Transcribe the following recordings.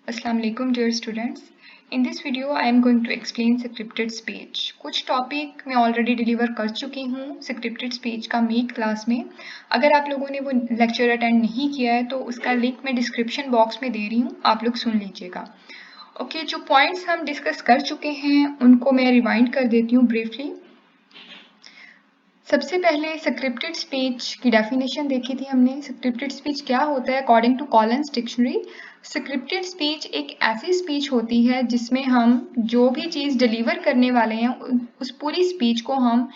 Assalamu alaikum dear students. In this video I am going to explain scripted speech. कुछ topic मैं already deliver कर चुकी हूँ scripted speech का meet class में. अगर आप लोगों ने वो लेक्चर अटेंड नहीं किया है तो उसका लिंक मैं डिस्क्रिप्शन बॉक्स में दे रही हूँ, आप लोग सुन लीजिएगा. ओके, जो पॉइंट्स हम डिस्कस कर चुके हैं उनको मैं रिवाइंड कर देती हूँ ब्रीफली. सबसे पहले स्क्रिप्टेड स्पीच की डेफिनेशन देखी थी हमने. स्क्रिप्टेड स्पीच क्या होता है according to Collins dictionary. Scripted speech एक ऐसी स्पीच होती है जिसमें हम जो भी चीज़ डिलीवर करने वाले हैं उस पूरी स्पीच को हम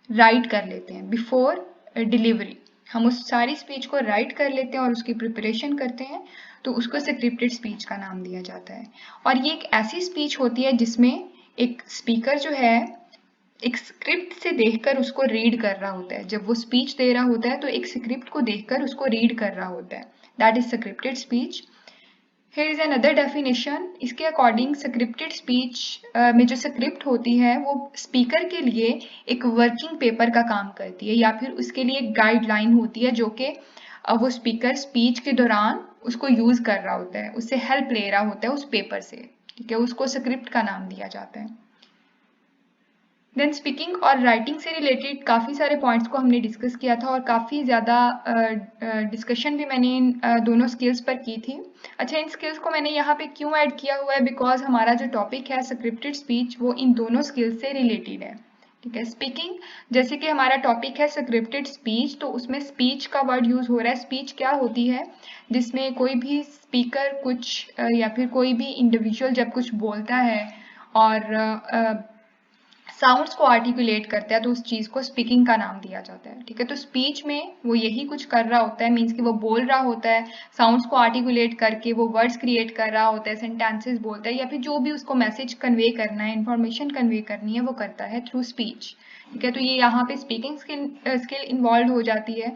राइट कर लेते हैं बिफोर डिलीवरी. हम उस सारी स्पीच को राइट कर लेते हैं और उसकी प्रिपरेशन करते हैं, तो उसको स्क्रिप्टेड स्पीच का नाम दिया जाता है. और ये एक ऐसी स्पीच होती है जिसमें एक स्पीकर जो है एक स्क्रिप्ट से देखकर उसको रीड कर रहा होता है. जब वो स्पीच दे रहा होता है तो एक स्क्रिप्ट को देखकर उसको रीड कर रहा होता है. That is scripted speech. Here is another definition. इसके अकॉर्डिंग स्क्रिप्टेड स्पीच में जो स्क्रिप्ट होती है वो स्पीकर के लिए एक वर्किंग पेपर का काम करती है या फिर उसके लिए एक गाइडलाइन होती है जो कि वो स्पीकर स्पीच के दौरान उसको यूज कर रहा होता है, उससे हेल्प ले रहा होता है उस पेपर से. ठीक है, उसको स्क्रिप्ट का नाम दिया जाता है. देन स्पीकिंग और राइटिंग से रिलेटेड काफ़ी सारे पॉइंट्स को हमने डिस्कस किया था और काफ़ी ज़्यादा डिस्कशन भी मैंने इन दोनों स्किल्स पर की थी. अच्छा, इन स्किल्स को मैंने यहाँ पे क्यों ऐड किया हुआ है, बिकॉज हमारा जो टॉपिक है स्क्रिप्टेड स्पीच वो इन दोनों स्किल्स से रिलेटेड है. ठीक है, स्पीकिंग जैसे कि हमारा टॉपिक है स्क्रिप्टेड स्पीच, तो उसमें स्पीच का वर्ड यूज हो रहा है. स्पीच क्या होती है जिसमें कोई भी स्पीकर कुछ या फिर कोई भी इंडिविजुअल जब कुछ बोलता है और साउंड्स को आर्टिकुलेट करता है तो उस चीज़ को स्पीकिंग का नाम दिया जाता है. ठीक है, तो स्पीच में वो यही कुछ कर रहा होता है, मीन्स कि वो बोल रहा होता है, साउंड्स को आर्टिकुलेट करके वो वर्ड्स क्रिएट कर रहा होता है, सेंटेंसेस बोलता है या फिर जो भी उसको मैसेज कन्वे करना है, इंफॉर्मेशन कन्वे करनी है वो करता है थ्रू स्पीच. ठीक है, तो ये यहाँ पे स्पीकिंग स्किल इन्वॉल्व हो जाती है.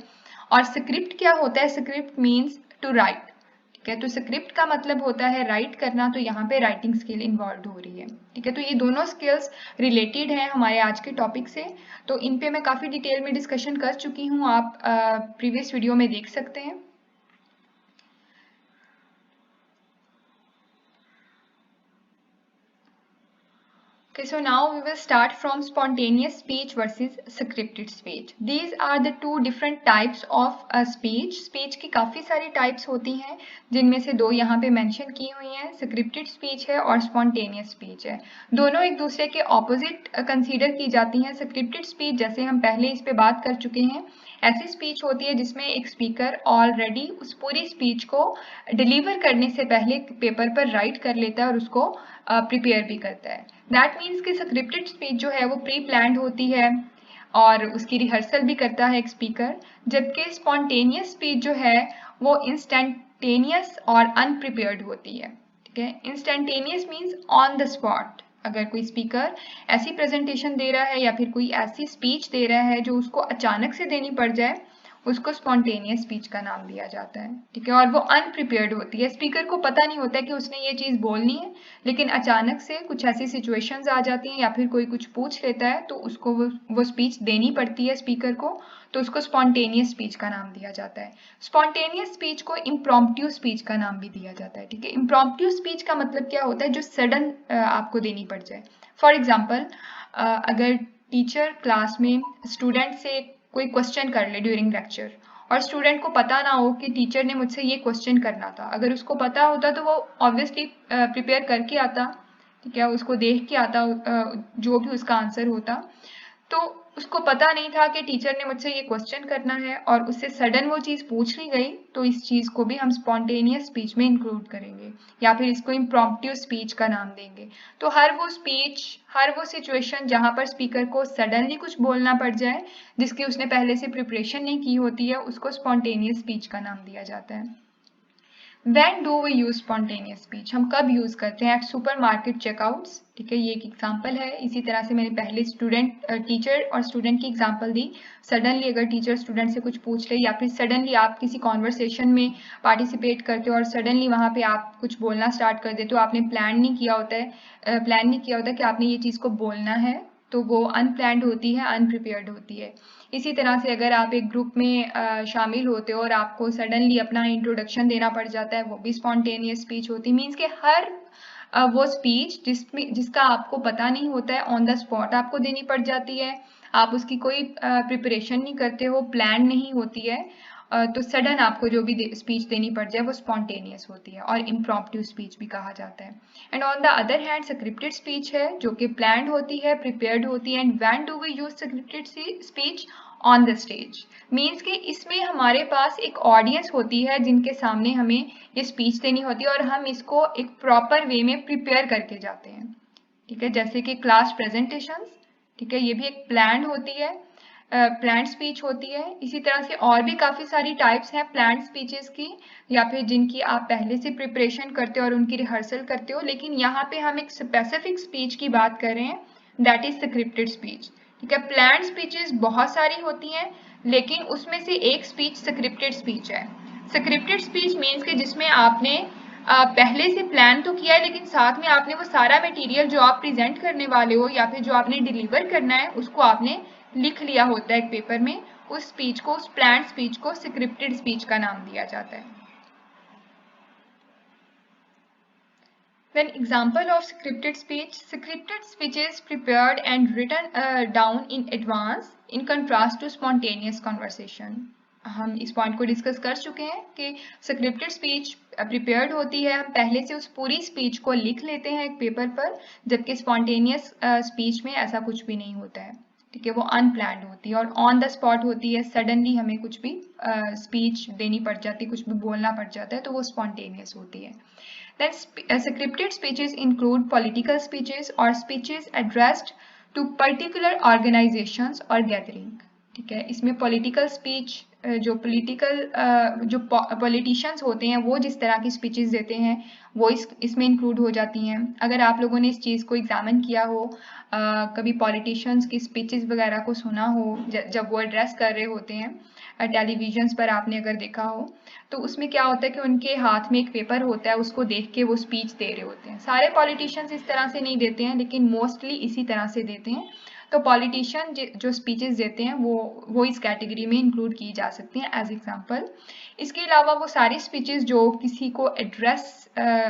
और स्क्रिप्ट क्या होता है, स्क्रिप्ट मीन्स टू राइट. ठीक है, तो स्क्रिप्ट का मतलब होता है राइट करना, तो यहाँ पे राइटिंग स्किल इन्वॉल्व हो रही है. ठीक है, तो ये दोनों स्किल्स रिलेटेड हैं हमारे आज के टॉपिक से. तो इन पे मैं काफ़ी डिटेल में डिस्कशन कर चुकी हूँ, आप प्रीवियस वीडियो में देख सकते हैं. Okay, so now we will start from spontaneous speech versus scripted speech. These are the two different types of speech. Speech की काफ़ी सारी types होती हैं जिनमें से दो यहाँ पे mention की हुई हैं. Scripted speech है और spontaneous speech है. दोनों एक दूसरे के opposite consider की जाती हैं. Scripted speech जैसे हम पहले इस पे बात कर चुके हैं, ऐसी स्पीच होती है जिसमें एक स्पीकर ऑलरेडी उस पूरी स्पीच को डिलीवर करने से पहले पेपर पर राइट कर लेता है और उसको प्रिपेयर भी करता है. दैट मीन्स कि स्क्रिप्टेड स्पीच जो है वो प्री प्लान्ड होती है और उसकी रिहर्सल भी करता है एक स्पीकर, जबकि स्पॉन्टेनियस स्पीच जो है वो इंस्टेंटेनियस और अनप्रिपेयर्ड होती है. ठीक है, instantaneous means on the spot. अगर कोई स्पीकर ऐसी प्रेजेंटेशन दे रहा है या फिर कोई ऐसी स्पीच दे रहा है जो उसको अचानक से देनी पड़ जाए, उसको स्पॉन्टेनियस स्पीच का नाम दिया जाता है. ठीक है, और वो अनप्रिपेयर्ड होती है. स्पीकर को पता नहीं होता है कि उसने ये चीज़ बोलनी है, लेकिन अचानक से कुछ ऐसी सिचुएशंस आ जाती हैं या फिर कोई कुछ पूछ लेता है तो उसको वो स्पीच देनी पड़ती है स्पीकर को, तो उसको स्पॉन्टेनियस स्पीच का नाम दिया जाता है. स्पॉन्टेनियस स्पीच को इम्प्रॉम्प्टू स्पीच का नाम भी दिया जाता है. ठीक है, इम्प्रॉम्प्टू स्पीच का मतलब क्या होता है, जो सडन आपको देनी पड़ जाए. फॉर एग्जाम्पल, अगर टीचर क्लास में स्टूडेंट से कोई क्वेश्चन कर ले ड्यूरिंग लेक्चर और स्टूडेंट को पता ना हो कि टीचर ने मुझसे ये क्वेश्चन करना था. अगर उसको पता होता तो वो ऑब्वियसली प्रिपेयर करके आता. ठीक है, उसको देख के आता जो भी उसका आंसर होता. तो उसको पता नहीं था कि टीचर ने मुझसे ये क्वेश्चन करना है और उससे सडन वो चीज़ पूछ ली गई, तो इस चीज़ को भी हम स्पॉन्टेनियस स्पीच में इंक्लूड करेंगे या फिर इसको इम्प्रॉम्प्टू स्पीच का नाम देंगे. तो हर वो स्पीच, हर वो सिचुएशन जहाँ पर स्पीकर को सडनली कुछ बोलना पड़ जाए जिसकी उसने पहले से प्रिपरेशन नहीं की होती है, उसको स्पॉन्टेनियस स्पीच का नाम दिया जाता है. When do we use spontaneous speech? हम कब यूज करते हैं? At supermarket checkouts. ठीक है, ये एक एग्जाम्पल है. इसी तरह से मैंने पहले टीचर और स्टूडेंट की एग्जाम्पल दी. सडनली अगर टीचर स्टूडेंट से कुछ पूछ ले या फिर सडनली आप किसी कॉन्वर्सेशन में पार्टिसिपेट करते हो और सडनली वहाँ पे आप कुछ बोलना स्टार्ट कर देते हो, आपने प्लान नहीं किया होता है कि आपने ये चीज़ को बोलना है तो वो अनप्लैंड होती है, अनप्रिपेयर्ड होती है। इसी तरह से अगर आप एक ग्रुप में शामिल होते हो और आपको सडनली अपना इंट्रोडक्शन देना पड़ जाता है, वो भी स्पॉन्टेनियस स्पीच होती है। मीन्स के हर वो स्पीच जिसका आपको पता नहीं होता है, ऑन द स्पॉट आपको देनी पड़ जाती है, आप उसकी कोई प्रिपरेशन नहीं करते हो, प्लान नहीं होती है, तो सडन आपको जो भी स्पीच देनी पड़ जाए वो स्पॉन्टेनियस होती है और इम्प्रॉम्प्टू स्पीच भी कहा जाता है। And on the other hand scripted speech है जो कि प्लान्ड होती है, प्रिपेयर्ड होती है। And when do we use scripted speech? On the stage. Means कि इसमें हमारे पास एक ऑडियंस होती है जिनके सामने हमें ये स्पीच देनी होती है और हम इसको एक प्रॉपर वे में प्रिपेयर करके जाते हैं। ठीक है, जैसे कि क्लास प्रेजेंटेशंस, ठीक है, ये भी एक प्लान होती है, प्लान स्पीच होती है। इसी तरह से और भी काफ़ी सारी टाइप्स हैं प्लान स्पीचेस की, या फिर जिनकी आप पहले से प्रिपरेशन करते हो और उनकी रिहर्सल करते हो, लेकिन यहाँ पे हम एक स्पेसिफिक स्पीच की बात कर रहे हैं, दैट इज स्क्रिप्टेड स्पीच। ठीक है, प्लान स्पीचेस बहुत सारी होती हैं, लेकिन उसमें से एक स्पीच स्क्रिप्टेड स्पीच है। स्क्रिप्टेड स्पीच मीन्स के जिसमें आपने पहले से प्लान तो किया है, लेकिन साथ में आपने वो सारा मटेरियल जो आप प्रेजेंट करने वाले हो या फिर जो आपने डिलीवर करना है उसको आपने लिख लिया होता है एक पेपर में। उस स्पीच को, उस प्लान स्पीच को स्क्रिप्टेड स्पीच का नाम दिया जाता है। Then example of scripted speech. Scripted speech is prepared and written down in advance in contrast to spontaneous conversation. हम इस पॉइंट को डिस्कस कर चुके हैं कि स्क्रिप्टेड स्पीच प्रिपेयर्ड होती है, हम पहले से उस पूरी स्पीच को लिख लेते हैं एक पेपर पर, जबकि स्पॉन्टेनियस स्पीच में ऐसा कुछ भी नहीं होता है। ठीक है, वो अनप्लान्ड होती है और ऑन द स्पॉट होती है, सडनली हमें कुछ भी स्पीच देनी पड़ जाती है, कुछ भी बोलना पड़ जाता है, तो वो स्पॉन्टेनियस होती है। Then scripted speeches include political speeches or speeches addressed to particular organizations or gathering. ठीक है, इसमें पॉलिटिकल स्पीच, जो पॉलिटिशियंस होते हैं वो जिस तरह की स्पीचेस देते हैं वो इसमें इंक्लूड हो जाती हैं। अगर आप लोगों ने इस चीज़ को एग्जामिन किया हो, कभी पॉलिटिशियंस की स्पीचेस वगैरह को सुना हो, जब वो एड्रेस कर रहे होते हैं, टेलीविजन्स पर आपने अगर देखा हो, तो उसमें क्या होता है कि उनके हाथ में एक पेपर होता है, उसको देख के वो स्पीच दे रहे होते हैं। सारे पॉलिटिशियंस इस तरह से नहीं देते हैं, लेकिन मोस्टली इसी तरह से देते हैं। तो पॉलिटिशियन जो स्पीचेस देते हैं वो इस कैटेगरी में इंक्लूड की जा सकती हैं एज एग्जांपल। इसके अलावा वो सारी स्पीचेस जो किसी को एड्रेस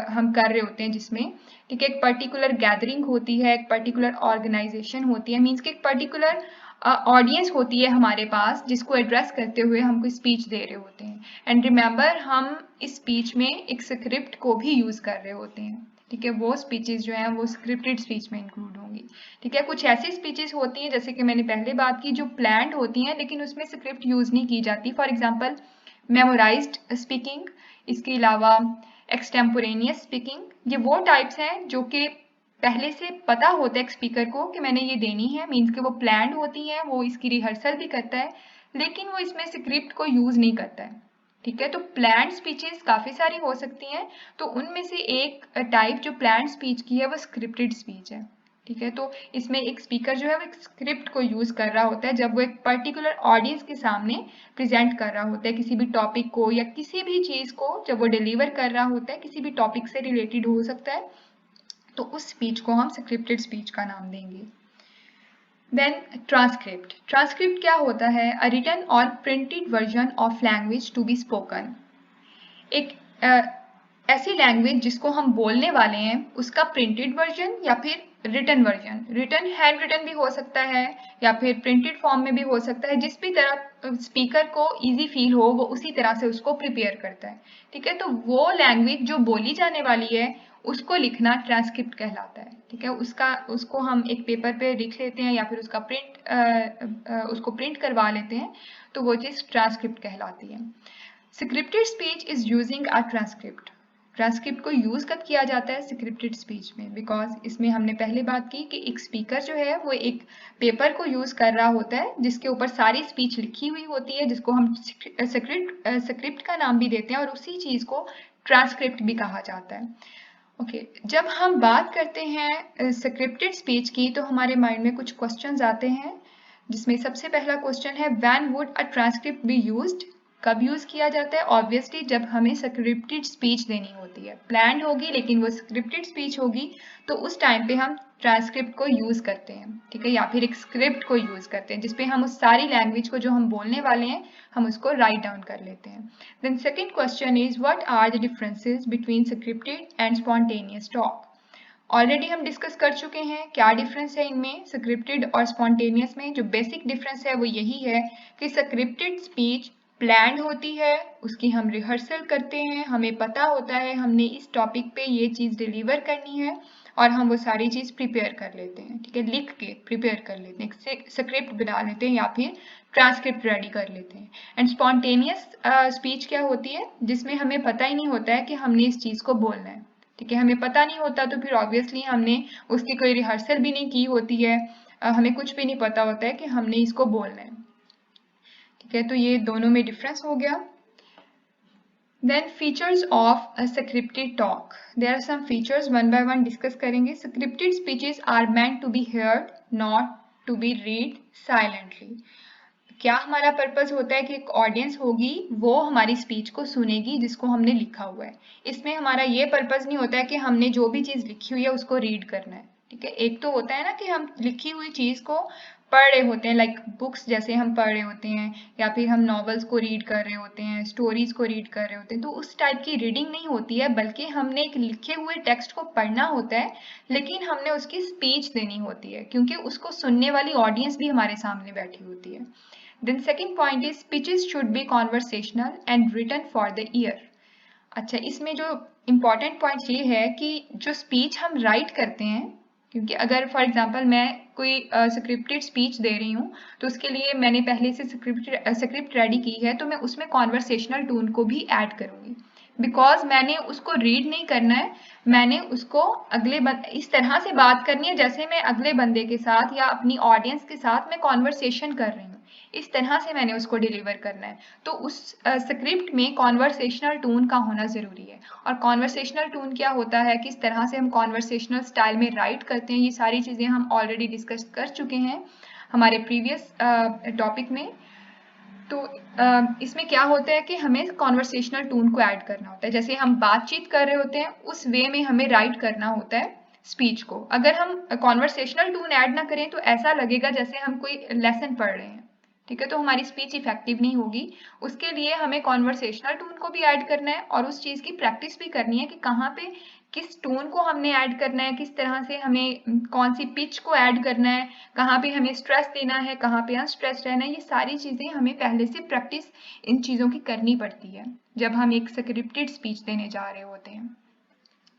हम कर रहे होते हैं, जिसमें ठीक है एक पर्टिकुलर गैदरिंग होती है, एक पर्टिकुलर ऑर्गेनाइजेशन होती है, मीन्स कि एक पर्टिकुलर ऑडियंस होती है हमारे पास जिसको एड्रेस करते हुए हम कोई स्पीच दे रहे होते हैं। एंड रिमेंबर, हम इस स्पीच में एक स्क्रिप्ट को भी यूज कर रहे होते हैं। ठीक है, वो स्पीचेस जो हैं वो स्क्रिप्टेड स्पीच में इंक्लूड होंगी। ठीक है, कुछ ऐसी स्पीचेस होती हैं जैसे कि मैंने पहले बात की जो प्लान्ड होती हैं लेकिन उसमें स्क्रिप्ट यूज नहीं की जाती। फॉर एग्जांपल मेमोराइज्ड स्पीकिंग, इसके अलावा एक्सटेम्पोरेनियस स्पीकिंग, ये वो टाइप्स हैं जो कि पहले से पता होता है एक स्पीकर को कि मैंने ये देनी है, मीन्स कि वो प्लान्ड होती है, वो इसकी रिहर्सल भी करता है, लेकिन वो इसमें स्क्रिप्ट को यूज नहीं करता है। ठीक है, तो प्लान्ड स्पीचेस काफ़ी सारी हो सकती हैं, तो उनमें से एक टाइप जो प्लान्ड स्पीच की है वो स्क्रिप्टेड स्पीच है। ठीक है, तो इसमें एक स्पीकर जो है वो एक स्क्रिप्ट को यूज कर रहा होता है जब वो एक पर्टिकुलर ऑडियंस के सामने प्रेजेंट कर रहा होता है किसी भी टॉपिक को या किसी भी चीज़ को, जब वो डिलीवर कर रहा होता है, किसी भी टॉपिक से रिलेटेड हो सकता है, तो उस स्पीच को हम स्क्रिप्टेड स्पीच का नाम देंगे। Then transcript. ट्रांसक्रिप्ट क्या होता है? अ रिटन और printed version of language to be spoken. एक ऐसी लैंग्वेज जिसको हम बोलने वाले हैं उसका प्रिंटेड वर्जन या फिर written version, written handwritten भी हो सकता है या फिर प्रिंटेड फॉर्म में भी हो सकता है, जिस भी तरह स्पीकर को इजी फील हो वो उसी तरह से उसको प्रिपेयर करता है। ठीक है, तो वो लैंग्वेज जो बोली जाने वाली है उसको लिखना ट्रांसक्रिप्ट कहलाता है। ठीक है, उसको हम एक पेपर पे लिख लेते हैं या फिर उसको प्रिंट करवा लेते हैं, तो वो चीज़ ट्रांसक्रिप्ट कहलाती है। Scripted speech is using a transcript. Transcript को यूज कब किया जाता है? स्क्रिप्टेड स्पीच में, बिकॉज इसमें हमने पहले बात की कि एक स्पीकर जो है वो एक पेपर को यूज कर रहा होता है जिसके ऊपर सारी स्पीच लिखी हुई होती है, जिसको हम स्क्रिप्ट का नाम भी देते हैं और उसी चीज को ट्रांसक्रिप्ट भी कहा जाता है। ओके, जब हम बात करते हैं स्क्रिप्टेड स्पीच की तो हमारे माइंड में कुछ क्वेश्चंस आते हैं, जिसमें सबसे पहला क्वेश्चन है when would a transcript be used? कब यूज किया जाता है? ऑब्वियसली जब हमें स्क्रिप्टेड स्पीच देनी होती है। प्लान्ड होगी लेकिन वो स्क्रिप्टेड स्पीच होगी, तो उस टाइम पे हम ट्रांसक्रिप्ट को यूज करते हैं, ठीक है, या फिर एक स्क्रिप्ट को यूज करते हैं जिसपे हम उस सारी लैंग्वेज को जो हम बोलने वाले हैं हम उसको राइट डाउन कर लेते हैं। Then second question is what are the differences between scripted and spontaneous talk? Already हम डिस्कस कर चुके हैं क्या डिफरेंस है इनमें, स्क्रिप्टेड और स्पॉन्टेनियस में। जो बेसिक डिफरेंस है वो यही है कि स्क्रिप्टेड स्पीच प्लान्ड होती है, उसकी हम रिहर्सल करते हैं, हमें पता होता है हमने इस टॉपिक पे ये चीज़ डिलीवर करनी है और हम वो सारी चीज़ प्रिपेयर कर लेते हैं, ठीक है, लिख के प्रिपेयर कर लेते हैं, स्क्रिप्ट बना लेते हैं या फिर ट्रांसक्रिप्ट रेडी कर लेते हैं। एंड स्पॉन्टेनियस स्पीच क्या होती है? जिसमें हमें पता ही नहीं होता है कि हमने इस चीज़ को बोलना है, ठीक है, हमें पता नहीं होता तो फिर ऑब्वियसली हमने उसकी कोई रिहर्सल भी नहीं की होती है, हमें कुछ भी नहीं पता होता है कि हमने इसको बोलना है, ठीक है। तो ये दोनों में डिफरेंस हो गया। Then features of a scripted talk, there are some features, one by one discuss करेंगे। Scripted speeches are meant to be heard not to be read silently. क्या हमारा पर्पस होता है कि एक ऑडियंस होगी वो हमारी स्पीच को सुनेगी जिसको हमने लिखा हुआ है। इसमें हमारा ये पर्पस नहीं होता है कि हमने जो भी चीज़ लिखी हुई है उसको रीड करना है, ठीक है। एक तो होता है ना कि हम लिखी हुई चीज़ को पढ़ रहे होते हैं, लाइक बुक्स जैसे हम पढ़ रहे होते हैं, या फिर हम नॉवेल्स को रीड कर रहे होते हैं, स्टोरीज को रीड कर रहे होते हैं, तो उस टाइप की रीडिंग नहीं होती है, बल्कि हमने एक लिखे हुए टेक्स्ट को पढ़ना होता है, लेकिन हमने उसकी स्पीच देनी होती है क्योंकि उसको सुनने वाली ऑडियंस भी हमारे सामने बैठी होती है। Then second point is speeches should be conversational and written for the ear. अच्छा, इसमें जो इम्पॉर्टेंट पॉइंट ये है कि जो स्पीच हम राइट करते हैं, क्योंकि अगर फॉर एग्जांपल मैं कोई स्क्रिप्टेड स्पीच दे रही हूँ तो उसके लिए मैंने पहले से स्क्रिप्ट रेडी की है, तो मैं उसमें कॉन्वर्सेशनल टोन को भी ऐड करूँगी, बिकॉज मैंने उसको रीड नहीं करना है, मैंने उसको इस तरह से बात करनी है जैसे मैं अगले बंदे के साथ या अपनी ऑडियंस के साथ मैं कॉन्वर्सेशन कर रही हूँ, इस तरह से मैंने उसको डिलीवर करना है। तो उस स्क्रिप्ट में कॉन्वर्सेशनल टोन का होना ज़रूरी है। और कॉन्वर्सेशनल टोन क्या होता है, किस तरह से हम कॉन्वर्सेशनल स्टाइल में राइट करते हैं, ये सारी चीज़ें हम ऑलरेडी डिस्कस कर चुके हैं हमारे प्रीवियस टॉपिक में। तो इसमें क्या होता है कि हमें कॉन्वर्सेशनल टोन को ऐड करना होता है, जैसे हम बातचीत कर रहे होते हैं उस वे में हमें राइट करना होता है स्पीच को। अगर हम कॉन्वर्सेशनल टोन ऐड ना करें तो ऐसा लगेगा जैसे हम कोई लेसन पढ़ रहे हैं, ठीक है, तो हमारी स्पीच इफेक्टिव नहीं होगी। उसके लिए हमें कॉन्वर्सेशनल टोन को भी ऐड करना है और उस चीज़ की प्रैक्टिस भी करनी है कि कहाँ पे किस टोन को हमने ऐड करना है, किस तरह से हमें कौन सी पिच को ऐड करना है, कहाँ पे हमें स्ट्रेस देना है, कहाँ पे अनस्ट्रेस रहना है, ये सारी चीज़ें हमें पहले से प्रैक्टिस इन चीज़ों की करनी पड़ती है जब हम एक स्क्रिप्टेड स्पीच देने जा रहे होते हैं।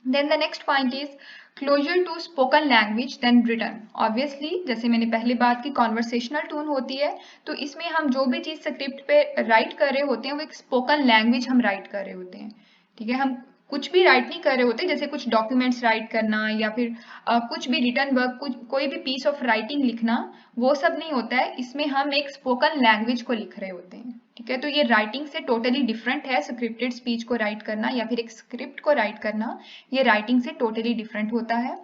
Then the next point is closer to spoken language than written. Obviously, जैसे मैंने पहले बात की कॉन्वर्सेशनल टोन होती है, तो इसमें हम जो भी चीज़ स्क्रिप्ट पे राइट कर रहे होते हैं वो एक स्पोकन लैंग्वेज हम राइट कर रहे होते हैं, ठीक है। हम कुछ भी राइट नहीं कर रहे होते, जैसे कुछ डॉक्यूमेंट्स राइट करना या फिर कुछ भी रिटर्न वर्क, कोई भी पीस ऑफ राइटिंग लिखना, वो सब नहीं होता है। इसमें हम एक स्पोकन लैंग्वेज को लिख रहे होते हैं, ठीक है। तो ये राइटिंग से टोटली डिफरेंट है, स्क्रिप्टेड स्पीच को राइट करना या फिर एक स्क्रिप्ट को राइट करना, ये राइटिंग से टोटली डिफरेंट होता है।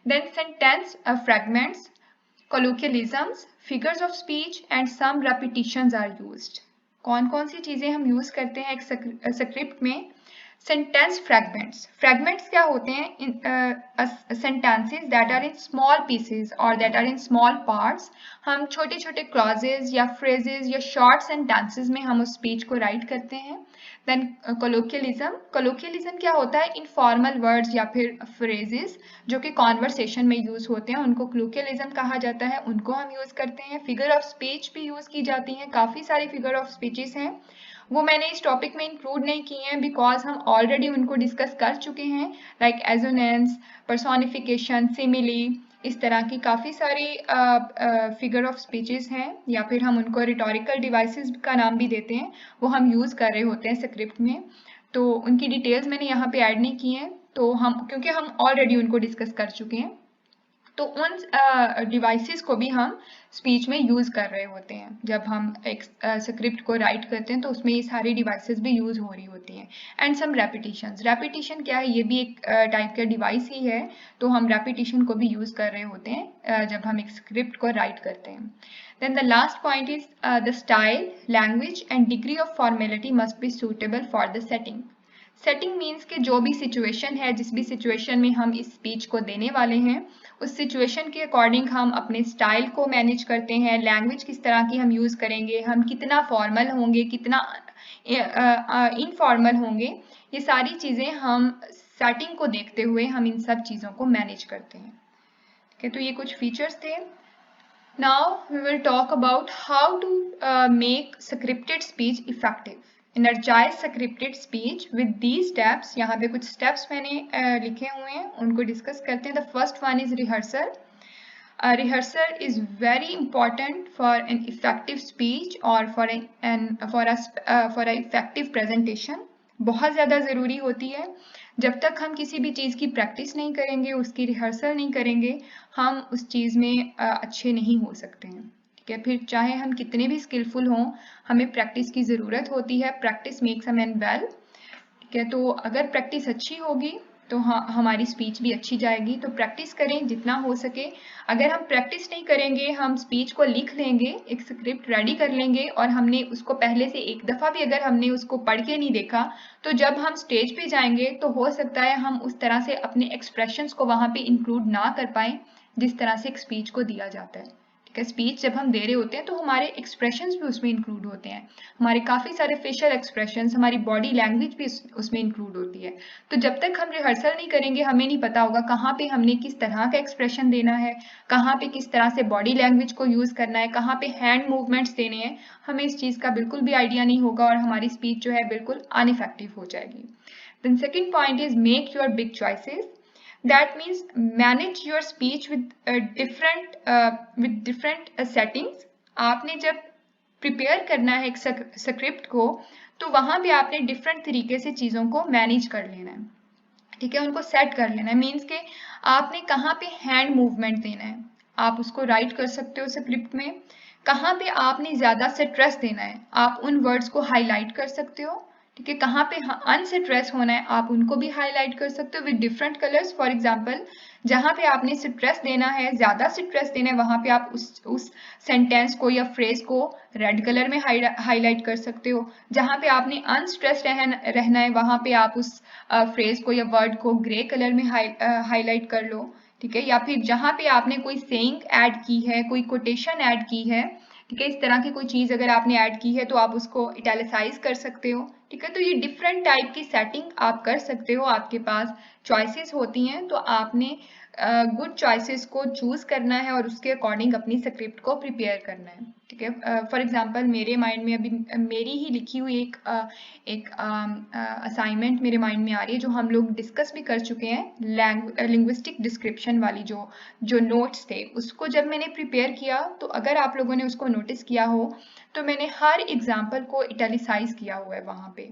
Then sentence fragments, colloquialisms, figures of speech and some repetitions are used. कौन कौन सी चीज़ें हम यूज़ करते हैं एक स्क्रिप्ट में? सेंटेंस फ्रैगमेंट्स, फ्रैगमेंट्स क्या होते हैं? Sentences that are in small pieces और that are in small parts. हम छोटे छोटे क्लॉजेज या फ्रेजेस या शॉर्ट सेंटेंसेस में हम उस स्पीच को राइट करते हैं। देन कोलोकियलिज्म, कोलोकियलिज्म क्या होता है? इनफॉर्मल वर्ड्स या फिर फ्रेजेस जो कि कॉन्वर्सेशन में यूज होते हैं उनको कोलोकियलिज्म कहा जाता है, उनको हम यूज करते हैं। फिगर ऑफ स्पीच भी यूज की जाती हैं, काफ़ी सारी फिगर ऑफ स्पीचेस हैं, वो मैंने इस टॉपिक में इंक्लूड नहीं किए हैं बिकॉज हम ऑलरेडी उनको डिस्कस कर चुके हैं, लाइक एजोनेंस, पर्सोनिफिकेशन, सिमिली, इस तरह की काफ़ी सारी फिगर ऑफ स्पीचेस हैं, या फिर हम उनको रिटोरिकल डिवाइसेस का नाम भी देते हैं, वो हम यूज़ कर रहे होते हैं स्क्रिप्ट में। तो उनकी डिटेल्स मैंने यहाँ पे ऐड नहीं की हैं, तो हम क्योंकि हम ऑलरेडी उनको डिस्कस कर चुके हैं। तो उन डिवाइसेस को भी हम स्पीच में यूज़ कर रहे होते हैं। जब हम एक स्क्रिप्ट को राइट करते हैं तो उसमें ये सारी डिवाइसेस भी यूज़ हो रही होती हैं। एंड सम रेपिटिशंस, रेपिटिशन क्या है, ये भी एक टाइप का डिवाइस ही है। तो हम रेपिटिशन को भी यूज़ कर रहे होते हैं जब हम एक स्क्रिप्ट को राइट करते हैं। Then the last point is the style, language and degree of formality must be suitable for the setting. Setting means कि जो भी सिचुएशन है, जिस भी सिचुएशन में हम इस स्पीच को देने वाले हैं, उस सिचुएशन के अकॉर्डिंग हम अपने स्टाइल को मैनेज करते हैं। लैंग्वेज किस तरह की हम यूज़ करेंगे, हम कितना फॉर्मल होंगे, कितना इनफॉर्मल होंगे, ये सारी चीज़ें हम सेटिंग को देखते हुए हम इन सब चीज़ों को मैनेज करते हैं। ठीक है, तो ये कुछ फीचर्स थे। Now we will talk about how to make scripted speech effective. Energize scripted speech with these steps. यहाँ पे कुछ steps मैंने लिखे हुए हैं, उनको डिस्कस करते हैं। The first one is rehearsal. Rehearsal is very important for an effective speech or for a effective presentation. बहुत ज़्यादा ज़रूरी होती है। जब तक हम किसी भी चीज़ की प्रैक्टिस नहीं करेंगे, उसकी रिहर्सल नहीं करेंगे, हम उस चीज़ में अच्छे नहीं हो सकते हैं। ठीक है, फिर चाहे हम कितने भी स्किलफुल हों, हमें प्रैक्टिस की ज़रूरत होती है। Practice makes a man well. ठीक है, तो अगर प्रैक्टिस अच्छी होगी तो हमारी स्पीच भी अच्छी जाएगी। तो प्रैक्टिस करें जितना हो सके। अगर हम प्रैक्टिस नहीं करेंगे, हम स्पीच को लिख लेंगे, एक स्क्रिप्ट रेडी कर लेंगे और हमने उसको पहले से एक दफ़ा भी अगर हमने उसको पढ़ के नहीं देखा, तो जब हम स्टेज पे जाएंगे तो हो सकता है हम उस तरह से अपने एक्सप्रेशंस को वहाँ पे इंक्लूड ना कर पाएँ जिस तरह से एक स्पीच को दिया जाता है। ठीक है, स्पीच जब हम दे रहे होते हैं तो हमारे एक्सप्रेशंस भी उसमें इंक्लूड होते हैं, हमारे काफ़ी सारे फेशियल एक्सप्रेशंस, हमारी बॉडी लैंग्वेज भी उसमें इंक्लूड होती है। तो जब तक हम रिहर्सल नहीं करेंगे, हमें नहीं पता होगा कहाँ पे हमने किस तरह का एक्सप्रेशन देना है, कहाँ पे किस तरह से बॉडी लैंग्वेज को यूज़ करना है, कहाँ पे हैंड मूवमेंट्स देने हैं। हमें इस चीज़ का बिल्कुल भी आइडिया नहीं होगा और हमारी स्पीच जो है बिल्कुल अनइफेक्टिव हो जाएगी। Then second point is make your big choices. That means manage your speech with different settings. आपने जब प्रिपेयर करना है एक स्क्रिप्ट को, तो वहाँ पे आपने डिफरेंट तरीके से चीज़ों को मैनेज कर लेना है। ठीक है, उनको सेट कर लेना है। मीन्स के आपने कहाँ पे हैंड मूवमेंट देना है, आप उसको राइट कर सकते हो स्क्रिप्ट में। कहाँ पे आपने ज़्यादा स्ट्रेस देना है, आप उन वर्ड्स को हाईलाइट कर सकते हो। ठीक है, कहाँ पे अनस्ट्रेस होना है, आप उनको भी हाईलाइट कर सकते हो with different colours. For example, जहाँ पे आपने स्ट्रेस देना है, ज़्यादा स्ट्रेस देना है, वहाँ पे आप उस सेंटेंस को या फ्रेज को रेड कलर में हाईलाइट कर सकते हो। जहाँ पे आपने अनस्ट्रेस रहना है, वहाँ पे आप उस फ्रेज को या वर्ड को ग्रे कलर में हाईलाइट कर लो। ठीक है, या फिर जहाँ पे आपने कोई सेइंग ऐड की है, कोई कोटेशन ऐड की है, ठीक है, इस तरह की कोई चीज़ अगर आपने ऐड की है तो आप उसको इटैलिसाइज कर सकते हो। ठीक है, तो ये डिफरेंट टाइप की सेटिंग आप कर सकते हो, आपके पास चॉइसेस होती हैं। तो आपने गुड चॉइसेस को चूज करना है और उसके अकॉर्डिंग अपनी स्क्रिप्ट को प्रिपेयर करना है। ठीक है, फॉर एग्जांपल मेरे माइंड में अभी मेरी ही लिखी हुई एक असाइनमेंट मेरे माइंड में आ रही है, जो हम लोग डिस्कस भी कर चुके हैं। लिंग्विस्टिक डिस्क्रिप्शन वाली जो नोट्स थे, उसको जब मैंने प्रिपेयर किया, तो अगर आप लोगों ने उसको नोटिस किया हो तो मैंने हर एग्जाम्पल को इटैलिसाइज किया हुआ है वहाँ पे।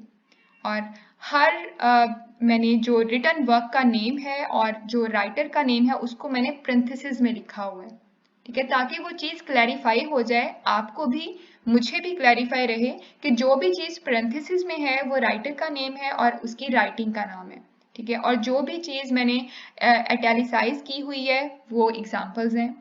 और हर मैंने जो रिटन वर्क का नेम है और जो राइटर का नेम है उसको मैंने प्रेंथेसिस में लिखा हुआ है। ठीक है, ताकि वो चीज़ क्लैरिफाई हो जाए, आपको भी मुझे भी क्लैरिफाई रहे कि जो भी चीज़ प्रेंथेसिस में है वो राइटर का नेम है और उसकी राइटिंग का नाम है। ठीक है, और जो भी चीज़ मैंने इटैलिसाइज की हुई है वो एग्जाम्पल्स हैं।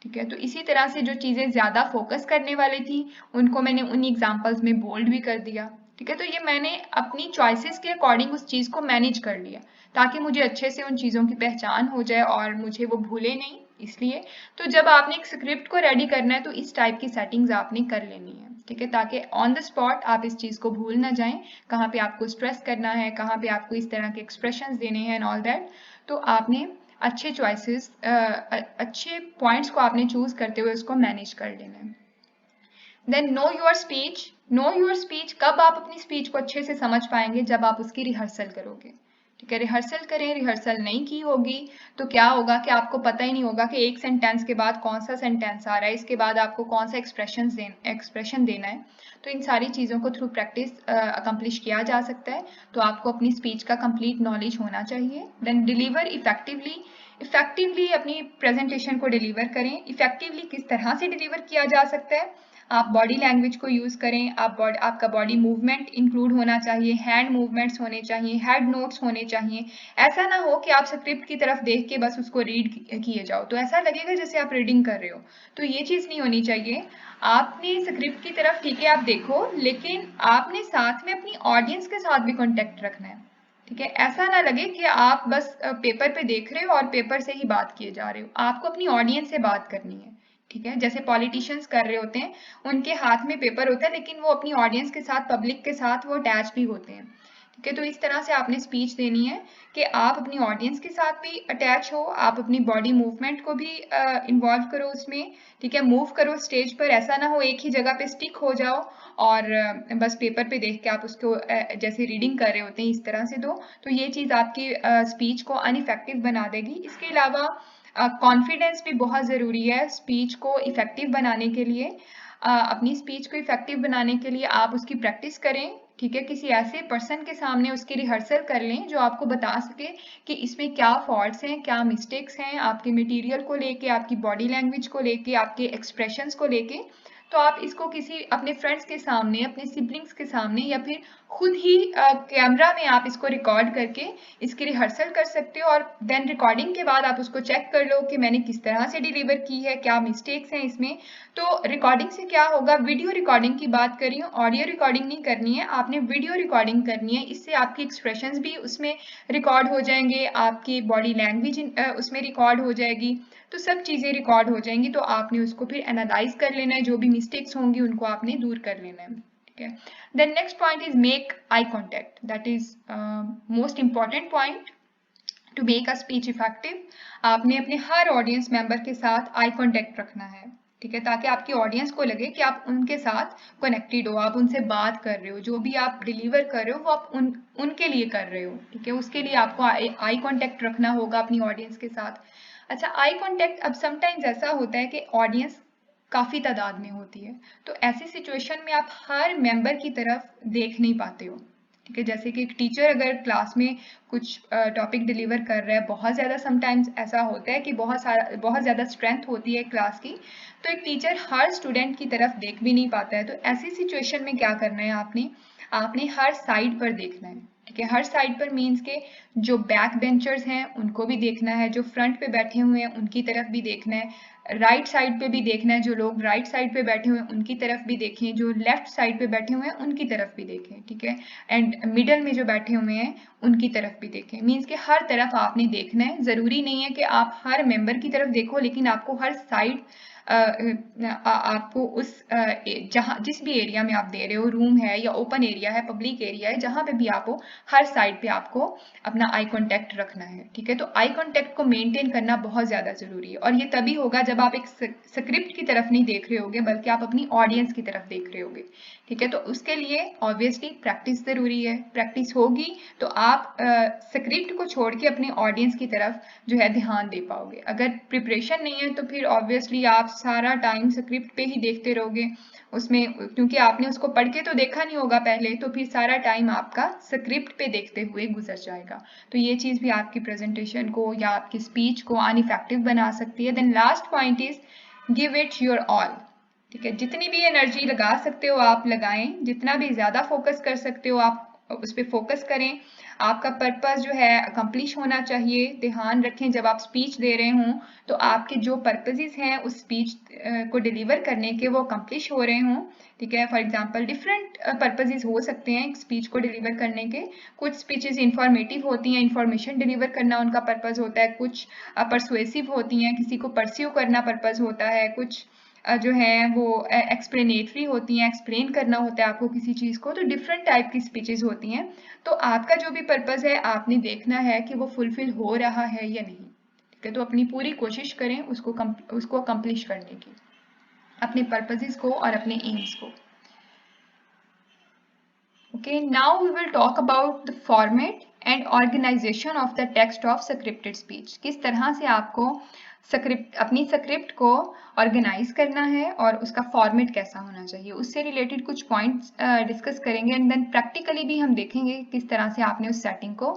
ठीक है, तो इसी तरह से जो चीज़ें ज़्यादा फोकस करने वाली थी उनको मैंने उन एग्जाम्पल्स में बोल्ड भी कर दिया। ठीक है, तो ये मैंने अपनी चॉइसेस के अकॉर्डिंग उस चीज़ को मैनेज कर लिया, ताकि मुझे अच्छे से उन चीज़ों की पहचान हो जाए और मुझे वो भूले नहीं। इसलिए तो जब आपने एक स्क्रिप्ट को रेडी करना है तो इस टाइप की सेटिंग्स आपने कर लेनी है। ठीक है, ताकि ऑन द स्पॉट आप इस चीज़ को भूल ना जाएं, कहाँ पे आपको स्ट्रेस करना है, कहाँ पे आपको इस तरह के एक्सप्रेशंस देने हैं एंड ऑल दैट। तो आपने अच्छे चॉइसेस, अच्छे पॉइंट्स को आपने चूज करते हुए उसको मैनेज कर लेना है। Then know your speech. Know your speech कब आप अपनी स्पीच को अच्छे से समझ पाएंगे, जब आप उसकी रिहर्सल करोगे। ठीक है, रिहर्सल करें। रिहर्सल नहीं की होगी तो क्या होगा कि आपको पता ही नहीं होगा कि एक सेंटेंस के बाद कौन सा सेंटेंस आ रहा है, इसके बाद आपको कौन सा एक्सप्रेशन देना है। तो इन सारी चीज़ों को थ्रू प्रैक्टिस अकम्प्लिश किया जा सकता है। तो आपको अपनी स्पीच का कंप्लीट नॉलेज होना चाहिए। Then deliver effectively. इफेक्टिवली अपनी प्रेजेंटेशन को डिलीवर करें। इफेक्टिवली किस तरह से डिलीवर किया जा सकता है, आप बॉडी लैंग्वेज को यूज़ करें, आपका बॉडी मूवमेंट इंक्लूड होना चाहिए, हैंड मूवमेंट्स होने चाहिए, हेड नोट्स होने चाहिए। ऐसा ना हो कि आप स्क्रिप्ट की तरफ देख के बस उसको रीड किए जाओ, तो ऐसा लगेगा जैसे आप रीडिंग कर रहे हो, तो ये चीज़ नहीं होनी चाहिए। आपने स्क्रिप्ट की तरफ ठीक है आप देखो, लेकिन आपने साथ में अपनी ऑडियंस के साथ भी कॉन्टेक्ट रखना है। ठीक है, ऐसा ना लगे कि आप बस पेपर पे देख रहे हो और पेपर से ही बात किए जा रहे हो, आपको अपनी ऑडियंस से बात करनी है। ठीक है, जैसे पॉलिटिशियंस कर रहे होते हैं, उनके हाथ में पेपर होता है लेकिन वो अपनी ऑडियंस के साथ, पब्लिक के साथ वो अटैच भी होते हैं। ठीक है, तो इस तरह से आपने स्पीच देनी है कि आप अपनी ऑडियंस के साथ भी अटैच हो, आप अपनी बॉडी मूवमेंट को भी इन्वॉल्व करो उसमें। ठीक है, मूव करो स्टेज पर, ऐसा ना हो एक ही जगह पे स्टिक हो जाओ और बस पेपर पे देख के आप उसको जैसे रीडिंग कर रहे होते हैं इस तरह से दो, तो ये चीज़ आपकी स्पीच को अनइफेक्टिव बना देगी। इसके अलावा कॉन्फिडेंस भी बहुत ज़रूरी है स्पीच को इफेक्टिव बनाने के लिए। अपनी स्पीच को इफेक्टिव बनाने के लिए आप उसकी प्रैक्टिस करें। ठीक है, किसी ऐसे पर्सन के सामने उसकी रिहर्सल कर लें जो आपको बता सके कि इसमें क्या फॉल्ट्स हैं, क्या मिस्टेक्स हैं, आपके मटेरियल को लेके, आपकी बॉडी लैंग्वेज को लेके, आपके एक्सप्रेशंस को लेके। तो आप इसको किसी अपने फ्रेंड्स के सामने, अपने सिबलिंग्स के सामने, या फिर खुद ही कैमरा में आप इसको रिकॉर्ड करके इसकी रिहर्सल कर सकते हो, और देन रिकॉर्डिंग के बाद आप उसको चेक कर लो कि मैंने किस तरह से डिलीवर की है, क्या मिस्टेक्स हैं इसमें। तो रिकॉर्डिंग से क्या होगा, वीडियो रिकॉर्डिंग की बात कर रही हूँ, ऑडियो रिकॉर्डिंग नहीं करनी है, आपने वीडियो रिकॉर्डिंग करनी है। इससे आपकी एक्सप्रेशंस भी उसमें रिकॉर्ड हो जाएंगे, आपकी बॉडी लैंग्वेज उसमें रिकॉर्ड हो जाएगी, तो सब चीज़ें रिकॉर्ड हो जाएंगी। तो आपने उसको फिर एनालाइज कर लेना है, जो भी मिस्टेक्स होंगी उनको आपने दूर कर लेना है। ठीक है, then next point is make eye contact, that is most important point to make a speech effective. आपने अपने हर ऑडियंस मेंबर के साथ आई कॉन्टेक्ट रखना है। ठीक है, ताकि आपकी ऑडियंस को लगे कि आप उनके साथ कनेक्टेड हो, आप उनसे बात कर रहे हो, जो भी आप डिलीवर कर रहे हो वो आप उनके लिए कर रहे हो। ठीक है, उसके लिए आपको आई कॉन्टेक्ट रखना होगा अपनी ऑडियंस के साथ। अच्छा, आई कॉन्टेक्ट अब समटाइम्स ऐसा होता है कि ऑडियंस काफ़ी तादाद में होती है, तो ऐसी सिचुएशन में आप हर मेंबर की तरफ देख नहीं पाते हो। ठीक है, जैसे कि एक टीचर अगर क्लास में कुछ टॉपिक डिलीवर कर रहा है, बहुत ज़्यादा समटाइम्स ऐसा होता है कि बहुत ज़्यादा स्ट्रेंथ होती है क्लास की, तो एक टीचर हर स्टूडेंट की तरफ देख भी नहीं पाता है। तो ऐसी सिचुएशन में क्या करना है, आपने हर साइड पर देखना है। ठीक है, हर साइड पर मीन्स के जो बैक बेंचर्स हैं उनको भी देखना है, जो फ्रंट पे बैठे हुए हैं उनकी तरफ भी देखना है, राइट साइड पे भी देखना है, जो लोग राइट साइड पे बैठे हुए हैं उनकी तरफ भी देखें, जो लेफ्ट साइड पे बैठे हुए हैं उनकी तरफ भी देखें। ठीक है, एंड मिडल में जो बैठे हुए हैं उनकी तरफ भी देखें। मीन्स कि हर तरफ आपने देखना है। ज़रूरी नहीं है कि आप हर मेंबर की तरफ देखो, लेकिन आपको हर साइड आपको उस जहाँ जिस भी एरिया में आप दे रहे हो, रूम है या ओपन एरिया है, पब्लिक एरिया है, जहाँ पे भी आप हो, हर साइड पे आपको अपना आई कांटेक्ट रखना है। ठीक है, तो आई कांटेक्ट को मेंटेन करना बहुत ज़्यादा ज़रूरी है, और ये तभी होगा जब आप एक स्क्रिप्ट की तरफ नहीं देख रहे होगे, बल्कि आप अपनी ऑडियंस की तरफ देख रहे होगे। ठीक है, तो उसके लिए ऑब्वियसली प्रैक्टिस ज़रूरी है। प्रैक्टिस होगी तो आप स्क्रिप्ट को छोड़ के अपने ऑडियंस की तरफ जो है ध्यान दे पाओगे। अगर प्रिपरेशन नहीं है तो फिर ऑब्वियसली आप सारा टाइम स्क्रिप्ट पे ही देखते रहोगे उसमें, क्योंकि आपने उसको पढ़ के तो देखा नहीं होगा पहले, तो फिर सारा टाइम आपका स्क्रिप्ट पे देखते हुए गुजर जाएगा। तो ये चीज़ भी आपकी प्रेजेंटेशन को या आपकी स्पीच को अनइफेक्टिव बना सकती है। Then last point is give it your all. ठीक है, जितनी भी एनर्जी लगा सकते हो आप लगाएं, जितना भी ज़्यादा फोकस कर सकते हो आप उस पर फोकस करें। आपका पर्पस जो है अकम्प्लिश होना चाहिए। ध्यान रखें जब आप स्पीच दे रहे हों तो आपके जो पर्पसेस हैं उस स्पीच को डिलीवर करने के वो अकम्प्लिश हो रहे हों। ठीक है, फॉर एग्जांपल डिफरेंट पर्पसेस हो सकते हैं एक स्पीच को डिलीवर करने के। कुछ स्पीचेस इंफॉर्मेटिव होती हैं, इंफॉर्मेशन डिलीवर करना उनका पर्पस होता है। कुछ परसुएसिव होती हैं, किसी को परस्यू करना पर्पस होता है। कुछ जो है वो एक्सप्लेनेटरी होती हैं, एक्सप्लेन करना होता है आपको किसी चीज़ को। तो डिफरेंट टाइप की स्पीचेस होती हैं। तो आपका जो भी पर्पस है आपने देखना है कि वो फुलफिल हो रहा है या नहीं। ठीक है, तो अपनी पूरी कोशिश करें उसको अकम्प्लिश करने की, अपने पर्पसेस को और अपने एम्स को। Okay, now we will talk about the format and organization of the text of scripted speech. किस तरह से आपको अपनी स्क्रिप्ट को ऑर्गेनाइज करना है और उसका फॉर्मेट कैसा होना चाहिए, उससे रिलेटेड कुछ पॉइंट्स डिस्कस करेंगे। एंड देन प्रैक्टिकली भी हम देखेंगे किस तरह से आपने उस सेटिंग को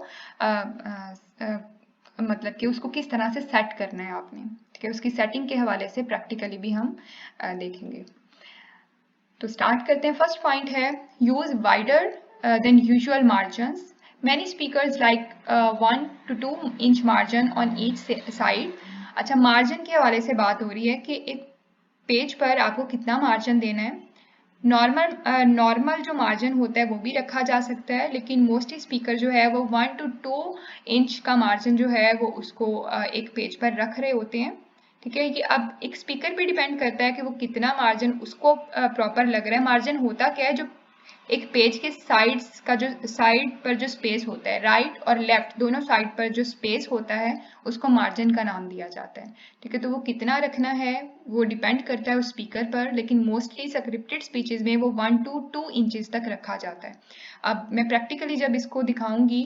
मतलब कि उसको किस तरह से सेट करना है आपने, ठीक है। उसकी सेटिंग के हवाले से प्रैक्टिकली भी हम देखेंगे। तो स्टार्ट करते हैं। फर्स्ट पॉइंट है use wider than usual margins. Many speakers like 1 to 2 inch margin on each side. अच्छा, मार्जिन के हवाले से बात हो रही है कि एक पेज पर आपको कितना मार्जिन देना है। नॉर्मल जो मार्जिन होता है वो भी रखा जा सकता है, लेकिन मोस्टली स्पीकर जो है वो 1 to 2 इंच का मार्जिन जो है वो उसको एक पेज पर रख रहे होते हैं, ठीक है। ये अब एक स्पीकर पे डिपेंड करता है कि वो कितना मार्जिन उसको प्रॉपर लग रहा है। मार्जिन होता क्या है, जो एक पेज के साइड्स का जो साइड पर जो स्पेस होता है, राइट और लेफ्ट दोनों साइड पर जो स्पेस होता है उसको मार्जिन का नाम दिया जाता है, ठीक है। तो वो कितना रखना है वो डिपेंड करता है उस स्पीकर पर, लेकिन मोस्टली स्क्रिप्टेड स्पीचेस में वो 1 to 2 इंचेस तक रखा जाता है। अब मैं प्रैक्टिकली जब इसको दिखाऊंगी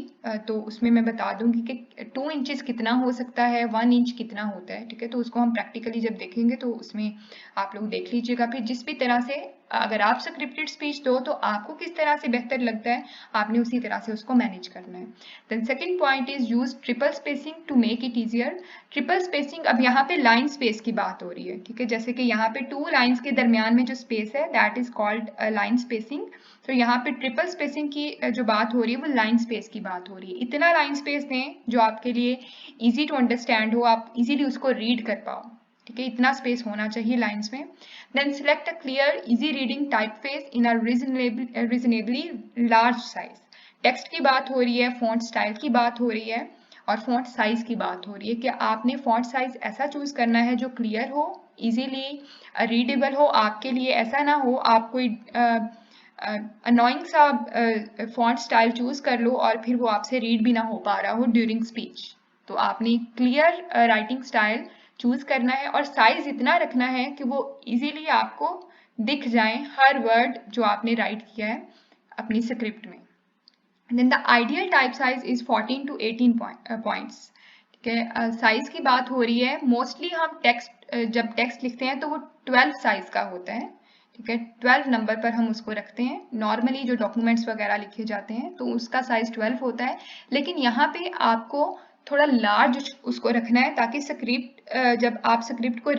तो उसमें मैं बता दूंगी कि 2 इंचेस कितना हो सकता है, 1 इंच कितना होता है, ठीक है। तो उसको हम प्रैक्टिकली जब देखेंगे तो उसमें आप लोग देख लीजिएगा। फिर जिस भी तरह से अगर आप स्क्रिप्टेड स्पीच दो तो आपको किस तरह से बेहतर लगता है, आपने उसी तरह से उसको मैनेज करना है। Then second point is use triple spacing to make it easier. Triple spacing, अब यहाँ पे लाइन स्पेस की बात हो रही है, ठीक है। जैसे कि यहाँ पे 2 लाइन्स के दरमियान में जो स्पेस है that is called line spacing. तो यहाँ पे ट्रिपल स्पेसिंग की जो बात हो रही है वो लाइन स्पेस की बात हो रही है। इतना लाइन स्पेस दें जो आपके लिए इजी टू अंडरस्टैंड हो, आप इजीली उसको रीड कर पाओ, ठीक है। इतना स्पेस होना चाहिए लाइंस में। Then select a clear easy reading typeface in a reasonably large size. Text की बात हो रही है, फॉन्ट स्टाइल की बात हो रही है और फॉन्ट साइज की बात हो रही है कि आपने फॉन्ट साइज ऐसा चूज करना है जो क्लियर हो, इजीली रीडेबल हो आपके लिए। ऐसा ना हो आप कोई अनोइंग सा फॉन्ट स्टाइल चूज कर लो और फिर वो आपसे रीड भी ना हो पा रहा हो ड्यूरिंग स्पीच। तो आपने क्लियर राइटिंग स्टाइल चूज करना है और साइज इतना रखना है कि वो इजीली आपको दिख जाए हर वर्ड जो आपने राइट किया है अपनी स्क्रिप्ट में। Then the ideal type size is 14 to 18 points, ठीक है। साइज की बात हो रही है, मोस्टली हम टेक्स्ट जब टेक्स्ट लिखते हैं तो वो 12 साइज का होता है, ठीक है। 12 नंबर पर हम उसको रखते हैं। नॉर्मली जो डॉक्यूमेंट्स वगैरह लिखे जाते हैं तो उसका साइज 12 होता है, लेकिन यहाँ पे आपको थोड़ा लार्ज उसको रखना है ताकि स्क्रिप्ट जब आप स्क्रिप्ट को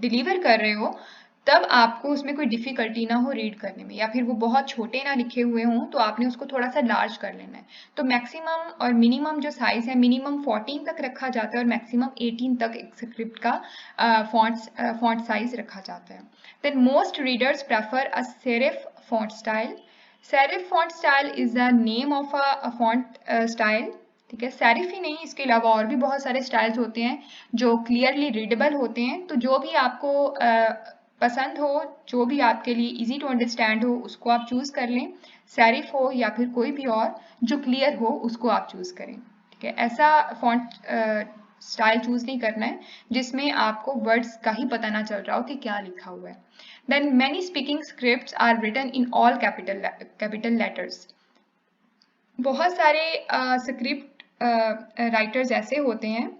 डिलीवर कर रहे हो तब आपको उसमें कोई डिफिकल्टी ना हो रीड करने में, या फिर वो बहुत छोटे ना लिखे हुए हों तो आपने उसको थोड़ा सा लार्ज कर लेना है। तो मैक्सिमम और मिनिमम जो साइज है, मिनिमम 14 तक रखा जाता है और मैक्सिमम 18 तक एक स्क्रिप्ट का फॉन्ट साइज रखा जाता है। Then most readers prefer a serif font style. Serif font style is the name of a font style, ठीक है। सेरिफ ही नहीं, इसके अलावा और भी बहुत सारे स्टाइल्स होते हैं जो क्लियरली रीडेबल होते हैं। तो जो भी आपको पसंद हो, जो भी आपके लिए इजी टू अंडरस्टैंड हो उसको आप चूज कर लें। सेरिफ हो या फिर कोई भी और जो क्लियर हो उसको आप चूज करें, ठीक है। ऐसा फॉन्ट स्टाइल चूज नहीं करना है जिसमें आपको वर्ड्स का ही पता ना चल रहा हो कि क्या लिखा हुआ है। Then many speaking scripts are written in all capital letters. बहुत सारे स्क्रिप्ट राइटर्स ऐसे होते हैं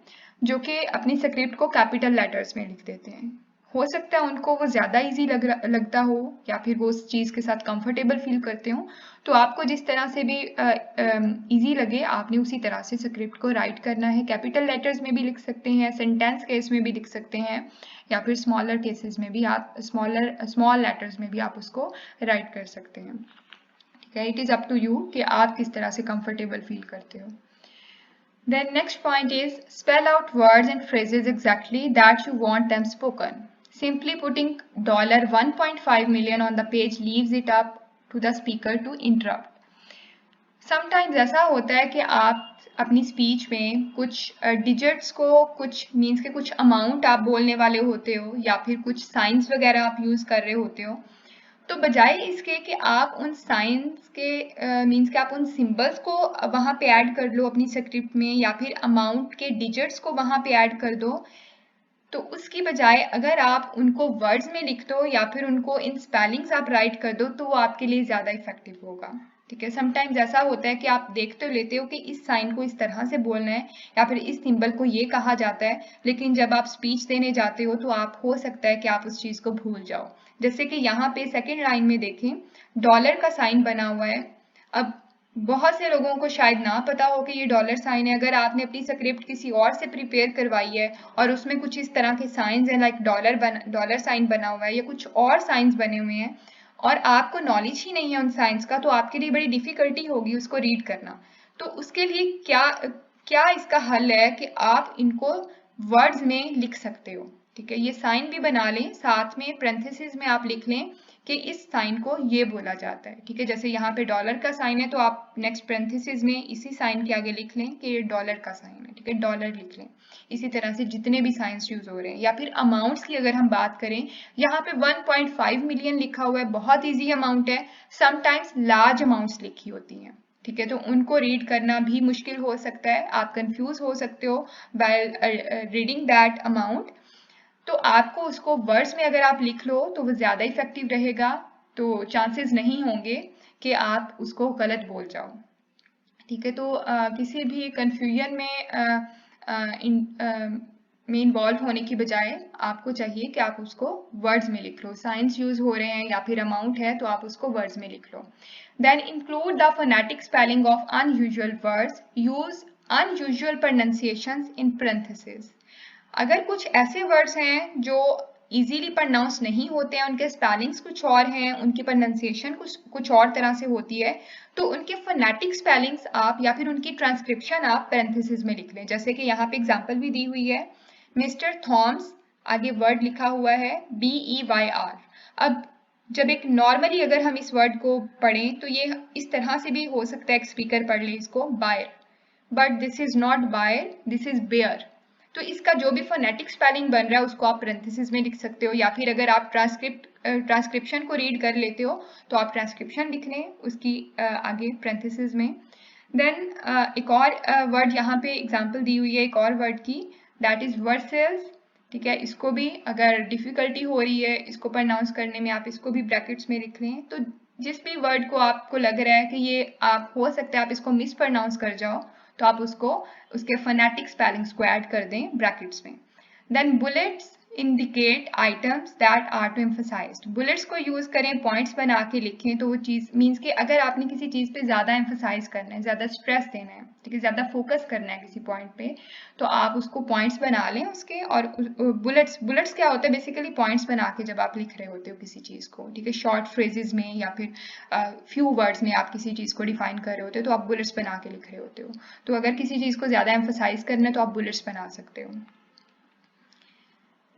जो कि अपनी स्क्रिप्ट को कैपिटल लेटर्स में लिख देते हैं। हो सकता है उनको वो ज़्यादा इजी लगता हो या फिर वो उस चीज़ के साथ कंफर्टेबल फील करते हो। तो आपको जिस तरह से भी इजी लगे आपने उसी तरह से स्क्रिप्ट को राइट करना है। कैपिटल लेटर्स में भी लिख सकते हैं, सेंटेंस केस में भी लिख सकते हैं, या फिर स्मॉलर केसेस में भी आप स्मॉल लेटर्स में भी आप उसको राइट कर सकते हैं, ठीक है। It is up to you कि आप किस तरह से कंफर्टेबल फील करते हो। Then next point is spell out words and phrases exactly that you want them spoken. Simply putting $1.5 million on the page leaves it up to the speaker to interrupt. Sometimes ऐसा होता है कि आप अपनी speech में कुछ digits को, कुछ मीन्स के कुछ अमाउंट आप बोलने वाले होते हो या फिर कुछ साइंस वगैरह आप यूज़ कर रहे होते हो। तो बजाय इसके कि आप उन साइंस के मीन्स के आप उन सिंबल्स को वहाँ पे ऐड कर लो अपनी स्क्रिप्ट में या फिर अमाउंट के डिजिट्स को वहाँ पे ऐड कर दो, तो उसकी बजाय अगर आप उनको वर्ड्स में लिख दो या फिर उनको इन स्पेलिंग्स आप राइट कर दो तो वो आपके लिए ज़्यादा इफेक्टिव होगा, ठीक है। समटाइम्स ऐसा होता है कि आप देख तो लेते हो कि इस साइन को इस तरह से बोलना है या फिर इस सिंबल को ये कहा जाता है, लेकिन जब आप स्पीच देने जाते हो तो आप हो सकता है कि आप उस चीज़ को भूल जाओ। जैसे कि यहाँ पे सेकेंड लाइन में देखें, डॉलर का साइन बना हुआ है। अब बहुत से लोगों को शायद ना पता हो कि ये डॉलर साइन है। अगर आपने अपनी स्क्रिप्ट किसी और से प्रिपेयर करवाई है और उसमें कुछ इस तरह के साइंस हैं, लाइक डॉलर साइन बना हुआ है या कुछ और साइंस बने हुए हैं, और आपको नॉलेज ही नहीं है उन साइंस का, तो आपके लिए बड़ी डिफिकल्टी होगी उसको रीड करना। तो उसके लिए क्या क्या इसका हल है कि आप इनको वर्ड्स में लिख सकते हो। ठीक है, ये साइन भी बना लें, साथ में पैरेंथेसिस में आप लिख लें कि इस साइन को ये बोला जाता है। ठीक है, जैसे यहाँ पे डॉलर का साइन है तो आप नेक्स्ट पैरेंथेसिस में इसी साइन के आगे लिख लें कि ये डॉलर का साइन है। ठीक है, डॉलर लिख लें। इसी तरह से जितने भी साइंस यूज हो रहे हैं, या फिर अमाउंट्स की अगर हम बात करें, यहाँ पे 1.5 मिलियन लिखा हुआ है, बहुत ईजी अमाउंट है। समटाइम्स लार्ज अमाउंट्स लिखी होती हैं। ठीक है, तो उनको रीड करना भी मुश्किल हो सकता है, आप कंफ्यूज हो सकते हो बाय रीडिंग दैट अमाउंट। तो आपको उसको वर्ड्स में अगर आप लिख लो तो वो ज़्यादा इफेक्टिव रहेगा, तो चांसेस नहीं होंगे कि आप उसको गलत बोल जाओ। ठीक है, तो किसी भी कंफ्यूजन में इन्वॉल्व होने की बजाय आपको चाहिए कि आप उसको वर्ड्स में लिख लो। साइंस यूज हो रहे हैं या फिर अमाउंट है तो आप उसको वर्ड्स में लिख लो। Then include the phonetic spelling of unusual words, use unusual pronunciations in parenthesis. अगर कुछ ऐसे वर्ड्स हैं जो इजीली प्रोनाउंस नहीं होते हैं, उनके स्पेलिंग्स कुछ और हैं, उनकी प्रोनाउंसिएशन कुछ और तरह से होती है, तो उनके फोनेटिक स्पेलिंग्स आप या फिर उनकी ट्रांसक्रिप्शन आप पैरेंथेसिस में लिख लें। जैसे कि यहाँ पे एग्जांपल भी दी हुई है, मिस्टर थॉम्स, आगे वर्ड लिखा हुआ है BEYR। अब जब एक नॉर्मली अगर हम इस वर्ड को पढ़ें तो ये इस तरह से भी हो सकता है, एक स्पीकर पढ़ ले इसको buyer, but this is not buyer, this is bare. तो इसका जो भी फोनेटिक स्पेलिंग बन रहा है उसको आप पैरेंथेसिस में लिख सकते हो, या फिर अगर आप ट्रांसक्रिप्शन को रीड कर लेते हो तो आप ट्रांसक्रिप्शन लिख लें उसकी आगे पैरेंथेसिस में। देन एक और वर्ड यहाँ पे एग्जांपल दी हुई है एक और वर्ड की, दैट इज वर्सेस। ठीक है, इसको भी अगर डिफिकल्टी हो रही है इसको प्रोनाउंस करने में, आप इसको भी ब्रैकेट्स में लिख लें। तो जिस भी वर्ड को आपको लग रहा है कि ये आप हो सकता है आप इसको मिस प्रोनाउंस कर जाओ, तो आप उसको उसके फोनेटिक स्पेलिंग्स को ऐड कर दें ब्रैकेट्स में। Then bullets indicate items that are to emphasised. Bullets को यूज करें, पॉइंट्स बना के लिखें, तो वो चीज मीन्स कि अगर आपने किसी चीज पे ज्यादा एम्फसाइज करना है, ज्यादा स्ट्रेस देना है, ठीक है, ज्यादा फोकस करना है किसी पॉइंट पे, तो आप उसको पॉइंट्स बना लें उसके। और बुलेट्स क्या होता है, बेसिकली पॉइंट्स बना के जब आप लिख रहे होते हो किसी चीज को, ठीक है, शॉर्ट फ्रेजेस में या फिर फ्यू वर्ड्स में आप किसी चीज को डिफाइन कर रहे होते हो तो आप बुलेट्स बना के लिख रहे होते हो। तो अगर किसी चीज को ज्यादा एम्फसाइज करना है तो आप बुलेट्स बना सकते हो।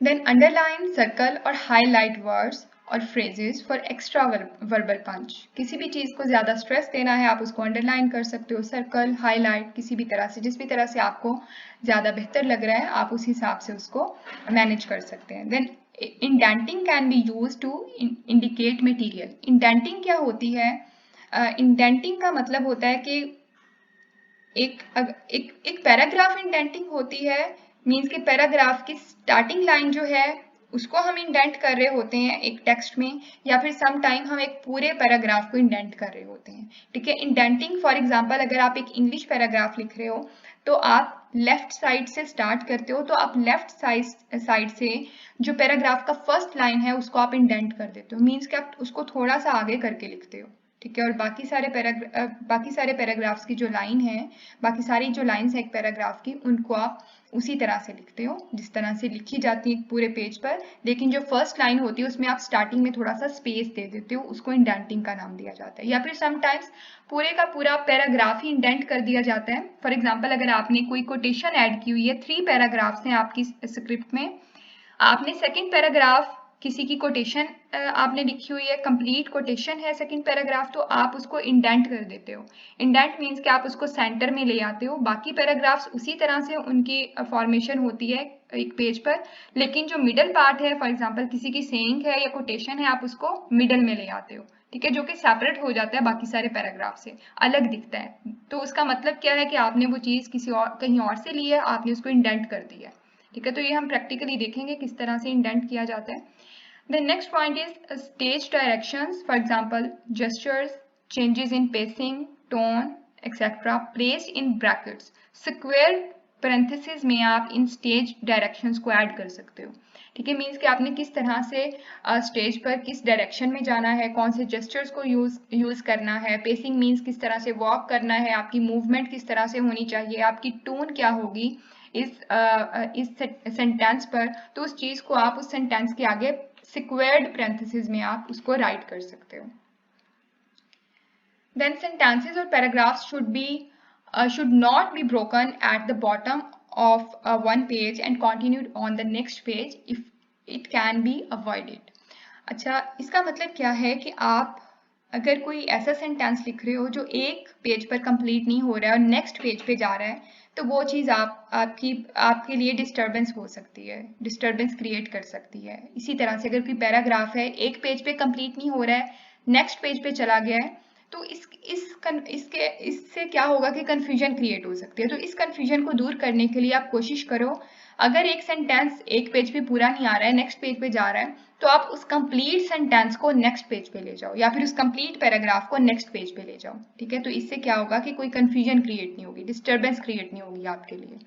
Then underline, circle और highlight words और phrases for extra verbal punch। किसी भी चीज को ज्यादा स्ट्रेस देना है आप उसको अंडरलाइन कर सकते हो, सर्कल, हाईलाइट, किसी भी तरह से, जिस भी तरह से आपको ज्यादा बेहतर लग रहा है आप उस हिसाब से उसको मैनेज कर सकते हैं। Then indenting can be use to indicate material. Indenting क्या होती है? इंडेंटिंग का मतलब होता है कि एक पैराग्राफ इंडेंटिंग होती है, मीन्स कि पैराग्राफ की स्टार्टिंग लाइन जो है उसको हम इंडेंट कर रहे होते हैं एक टेक्स्ट में, या फिर सम टाइम हम एक पूरे पैराग्राफ को इंडेंट कर रहे होते हैं। ठीक है, इंडेंटिंग फॉर एग्जांपल अगर आप एक इंग्लिश पैराग्राफ लिख रहे हो तो आप लेफ्ट साइड से स्टार्ट करते हो, तो आप लेफ्ट साइड से जो पैराग्राफ का फर्स्ट लाइन है उसको आप इंडेंट कर देते हो, मीन्स कि आप उसको थोड़ा सा आगे करके लिखते हो। ठीक है, और बाकी सारे पैराग्राफ्स की जो लाइन है, बाकी सारी जो लाइन्स है एक पैराग्राफ की, उनको आप उसी तरह से लिखते हो जिस तरह से लिखी जाती है पूरे पेज पर, लेकिन जो फर्स्ट लाइन होती है उसमें आप स्टार्टिंग में थोड़ा सा स्पेस दे देते हो, उसको इंडेंटिंग का नाम दिया जाता है। या फिर समटाइम्स पूरे का पूरा पैराग्राफ ही इंडेंट कर दिया जाता है। फॉर एग्जाम्पल अगर आपने कोई कोटेशन ऐड की हुई है, 3 पैराग्राफ्स हैं आपकी स्क्रिप्ट में, आपने सेकंड पैराग्राफ किसी की कोटेशन आपने लिखी हुई है, कंप्लीट कोटेशन है सेकंड पैराग्राफ, तो आप उसको इंडेंट कर देते हो। इंडेंट मीन्स कि आप उसको सेंटर में ले आते हो, बाकी पैराग्राफ्स उसी तरह से उनकी फॉर्मेशन होती है एक पेज पर, लेकिन जो मिडल पार्ट है, फॉर एग्जांपल किसी की सेइंग है या कोटेशन है, आप उसको मिडल में ले आते हो। ठीक है, जो कि सेपरेट हो जाता है बाकी सारे पैराग्राफ से, अलग दिखता है। तो उसका मतलब क्या है कि आपने वो चीज किसी और कहीं और से ली है, आपने उसको इंडेंट कर दी है। ठीक है, तो ये हम प्रैक्टिकली देखेंगे किस तरह से इंडेंट किया जाता है। The next point is stage directions. For example, gestures, changes in pacing, tone, etc. placed in brackets. Square parenthesis में आप इन स्टेज डायरेक्शंस को ऐड कर सकते हो। ठीक है, मीन्स कि आपने किस तरह से स्टेज पर किस डायरेक्शन में जाना है, कौन से जेस्चर्स को यूज करना है, पेसिंग मीन्स किस तरह से वॉक करना है, आपकी मूवमेंट किस तरह से होनी चाहिए, आपकी टोन क्या होगी इस सेंटेंस पर, तो उस चीज को आप उस सेंटेंस के आगे स्क्वेयर्ड पैरेंथेसिस में आप उसको राइट कर सकते हो। Then sentences or paragraphs should not be broken at the bottom of one page and continued on the next page if it can be avoided। अच्छा, इसका मतलब क्या है कि आप अगर कोई ऐसा सेंटेंस लिख रहे हो जो एक पेज पर कंप्लीट नहीं हो रहा है और नेक्स्ट पेज पे जा रहा है, तो वो चीज़ आपके लिए डिस्टर्बेंस हो सकती है, डिस्टर्बेंस क्रिएट कर सकती है। इसी तरह से अगर कोई पैराग्राफ है, एक पेज पे कंप्लीट नहीं हो रहा है, नेक्स्ट पेज पे चला गया है, तो इससे क्या होगा कि कंफ्यूजन क्रिएट हो सकती है। तो इस कंफ्यूजन को दूर करने के लिए आप कोशिश करो, अगर एक सेंटेंस एक पेज पे पूरा नहीं आ रहा है, नेक्स्ट पेज पे जा रहा है, तो आप उस कंप्लीट सेंटेंस को नेक्स्ट पेज पे ले जाओ या फिर उस कंप्लीट पैराग्राफ को नेक्स्ट पेज पे ले जाओ। ठीक है, तो इससे क्या होगा कि कोई कंफ्यूजन क्रिएट नहीं होगी, डिस्टर्बेंस क्रिएट नहीं होगी आपके लिए।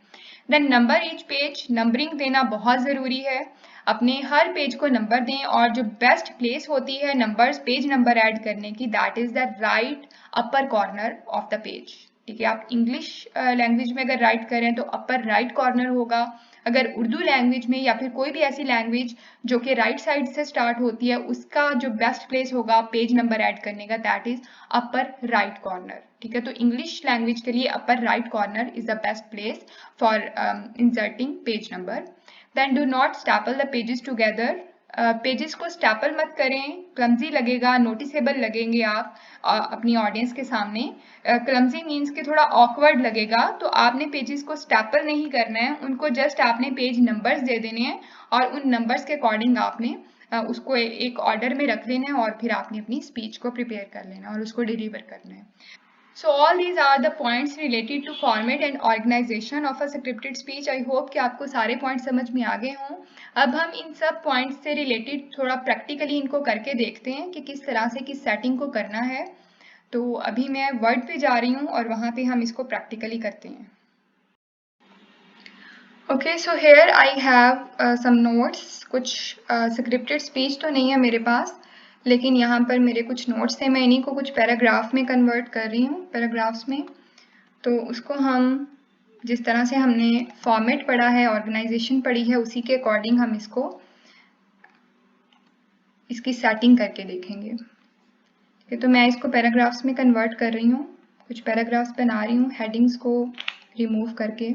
Then number each page, numbering देना बहुत ज़रूरी है। अपने हर पेज को नंबर दें और जो बेस्ट प्लेस होती है नंबर्स पेज नंबर ऐड करने की, that is the right upper corner of the page. ठीक है, आप इंग्लिश लैंग्वेज में अगर राइट करें तो अपर राइट कॉर्नर होगा। अगर उर्दू लैंग्वेज में या फिर कोई भी ऐसी लैंग्वेज जो कि राइट साइड से स्टार्ट होती है, उसका जो बेस्ट प्लेस होगा पेज नंबर ऐड करने का, that is upper right corner. ठीक है, तो इंग्लिश लैंग्वेज के लिए upper right corner is the best place for inserting page number. Then do not staple the pages together, pages को staple मत करें, क्लमजी लगेगा, नोटिसेबल लगेंगे आप अपनी ऑडियंस के सामने। क्लमजी मीन्स कि थोड़ा ऑकवर्ड लगेगा, तो आपने पेजेस को स्टैपल नहीं करना है, उनको जस्ट आपने पेज नंबर्स दे देने हैं और उन नंबर्स के अकॉर्डिंग आपने उसको एक ऑर्डर में रख लेना है और फिर आपने अपनी स्पीच को प्रिपेयर कर लेना और उसको डिलीवर करना है। So all these are the points related to format and organization of a scripted speech. I hope कि आपको सारे पॉइंट समझ में आ गए हों। अब हम इन सब पॉइंट्स से रिलेटेड थोड़ा प्रैक्टिकली इनको करके देखते हैं कि किस तरह से किस सेटिंग को करना है। तो अभी मैं वर्ड पे जा रही हूँ और वहाँ पे हम इसको प्रैक्टिकली करते हैं। Okay, so here I have some notes. कुछ स्क्रिप्टेड स्पीच तो नहीं है मेरे पास, लेकिन यहाँ पर मेरे कुछ नोट्स थे, मैं इन्हीं को कुछ पैराग्राफ में कन्वर्ट कर रही हूँ, पैराग्राफ्स में। तो उसको हम जिस तरह से हमने फॉर्मेट पढ़ा है, ऑर्गेनाइजेशन पढ़ी है, उसी के अकॉर्डिंग हम इसकी सेटिंग करके देखेंगे। ठीक है, तो मैं इसको पैराग्राफ्स में कन्वर्ट कर रही हूँ, कुछ पैराग्राफ्स बना रही हूँ हेडिंग्स को रिमूव करके।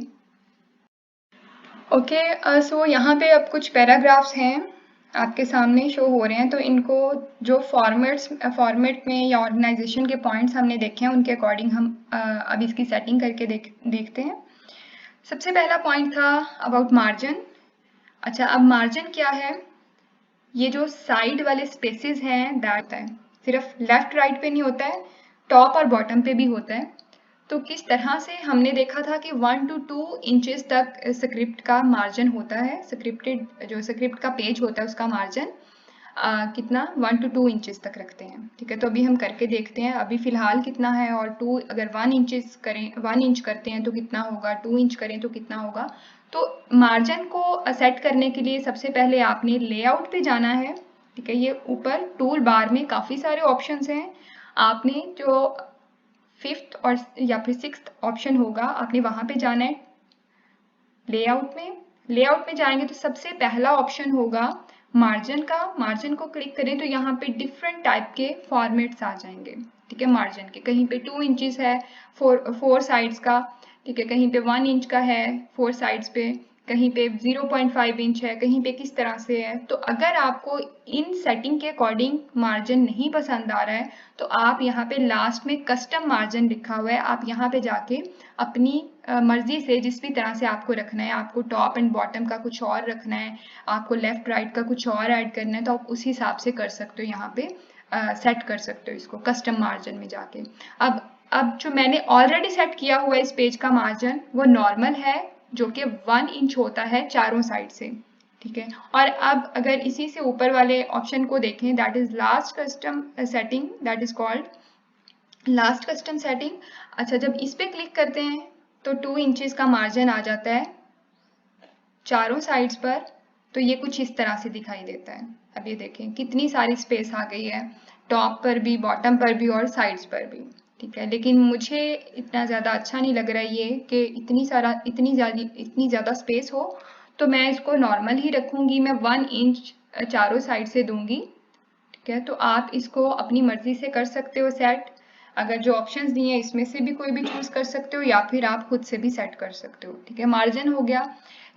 ओके, सो यहाँ पे अब कुछ पैराग्राफ्स हैं आपके सामने शो हो रहे हैं, तो इनको जो फॉर्मेट में या ऑर्गेनाइजेशन के पॉइंट्स हमने देखे हैं उनके अकॉर्डिंग हम अब इसकी सेटिंग करके देखते हैं। सबसे पहला पॉइंट था अबाउट मार्जिन। अच्छा, अब मार्जिन क्या है? ये जो साइड वाले स्पेसेस हैं दैट है, सिर्फ लेफ्ट राइट पे नहीं होता है, टॉप और बॉटम पे भी होता है। तो किस तरह से हमने देखा था कि 1 to 2 इंचेस तक स्क्रिप्ट का मार्जिन होता है, जो स्क्रिप्ट का पेज होता है उसका मार्जिन कितना 1 to 2 इंचेस तक रखते हैं। ठीक है, तो अभी हम करके देखते हैं अभी फिलहाल कितना है, और 2 अगर 1 इंच करते हैं तो कितना होगा, 2 इंच करें तो कितना होगा। तो मार्जिन को सेट करने के लिए सबसे पहले आपने लेआउट पे जाना है। ठीक है, ये ऊपर टूल बार में काफ़ी सारे ऑप्शंस हैं, आपने जो 5th और या फिर 6th ऑप्शन होगा आपने वहाँ पे जाना है लेआउट में जाएंगे तो सबसे पहला ऑप्शन होगा मार्जिन का। मार्जिन को क्लिक करें तो यहाँ पे डिफरेंट टाइप के फॉर्मेट्स आ जाएंगे। ठीक है, मार्जिन के कहीं पे 2 इंचेस है फोर साइड्स का, ठीक है, कहीं पे 1 इंच का है 4 साइड्स पे, कहीं पे 0.5 इंच है, कहीं पे किस तरह से है। तो अगर आपको इन सेटिंग के अकॉर्डिंग मार्जिन नहीं पसंद आ रहा है तो आप यहाँ पे लास्ट में कस्टम मार्जिन लिखा हुआ है, आप यहाँ पे जाके अपनी मर्जी से जिस भी तरह से आपको रखना है, आपको टॉप एंड बॉटम का कुछ और रखना है, आपको लेफ्ट राइट का कुछ और ऐड करना है, तो आप उस हिसाब से कर सकते हो, यहाँ पे सेट कर सकते हो इसको कस्टम मार्जिन में जाके। अब जो मैंने ऑलरेडी सेट किया हुआ है इस पेज का मार्जिन वो नॉर्मल है, जो कि 1 इंच होता है चारों साइड से। ठीक है, और अब अगर इसी से ऊपर वाले ऑप्शन को देखें, that is last custom setting, that is called last custom setting. अच्छा, जब इस पे क्लिक करते हैं तो 2 इंचेस का मार्जिन आ जाता है चारों साइड्स पर। तो ये कुछ इस तरह से दिखाई देता है। अब ये देखें कितनी सारी स्पेस आ गई है, टॉप पर भी, बॉटम पर भी और साइड्स पर भी। ठीक है, लेकिन मुझे इतना ज़्यादा अच्छा नहीं लग रहा है ये कि इतनी ज़्यादा स्पेस हो, तो मैं इसको नॉर्मल ही रखूँगी। मैं 1 इंच चारों साइड से दूंगी। ठीक है, तो आप इसको अपनी मर्जी से कर सकते हो सेट। अगर जो ऑप्शंस दिए हैं इसमें से भी कोई भी चूज कर सकते हो, या फिर आप खुद से भी सेट कर सकते हो। ठीक है, मार्जिन हो गया।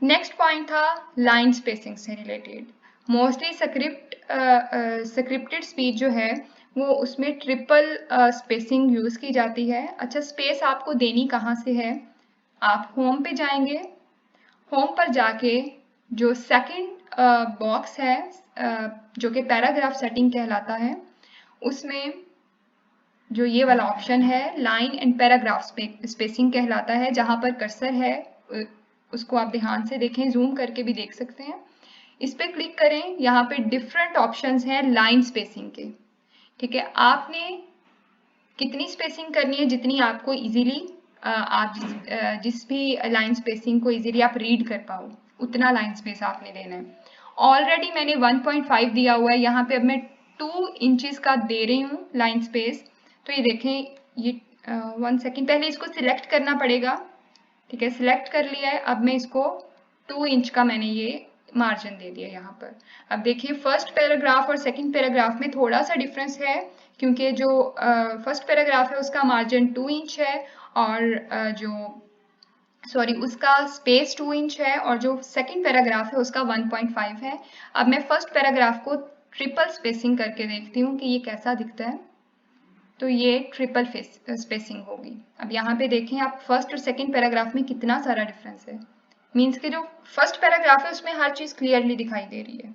नेक्स्ट पॉइंट था लाइन स्पेसिंग से रिलेटेड। मोस्टली स्क्रिप्टेड स्पीच जो है वो उसमें ट्रिपल स्पेसिंग यूज की जाती है। अच्छा, स्पेस आपको देनी कहाँ से है? आप होम पे जाएंगे, होम पर जाके जो सेकंड बॉक्स है जो कि पैराग्राफ सेटिंग कहलाता है, उसमें जो ये वाला ऑप्शन है लाइन एंड पैराग्राफ स्पेसिंग कहलाता है, जहां पर कर्सर है उसको आप ध्यान से देखें, जूम करके भी देख सकते हैं। इस पर क्लिक करें, यहाँ पे डिफरेंट ऑप्शंस हैं लाइन स्पेसिंग के। ठीक है, आपने कितनी स्पेसिंग करनी है, जितनी आपको इजीली आप जिस भी लाइन स्पेसिंग को इजीली आप रीड कर पाओ, उतना लाइन स्पेस आपने देना है। ऑलरेडी मैंने 1.5 दिया हुआ है, यहाँ पे अब मैं 2 इंचेस का दे रही हूँ लाइन स्पेस। तो ये देखें, ये 1 सेकेंड, पहले इसको सिलेक्ट करना पड़ेगा। ठीक है, सिलेक्ट कर लिया है। अब मैं इसको 2 इंच का मैंने ये मार्जिन दे दिया यहाँ पर। अब देखिए फर्स्ट पैराग्राफ और सेकंड पैराग्राफ में थोड़ा सा डिफरेंस है, क्योंकि जो फर्स्ट पैराग्राफ है उसका मार्जिन 2 इंच है, और उसका स्पेस 2 इंच है, और जो सेकंड पैराग्राफ है उसका 1.5 है। अब मैं फर्स्ट पैराग्राफ को ट्रिपल स्पेसिंग करके देखती हूँ कि ये कैसा दिखता है। तो ये ट्रिपल स्पेसिंग होगी। अब यहाँ पे देखें आप, फर्स्ट और सेकंड पैराग्राफ में कितना सारा डिफरेंस है। मीन्स कि जो फर्स्ट पैराग्राफ है उसमें हर चीज़ क्लियरली दिखाई दे रही है।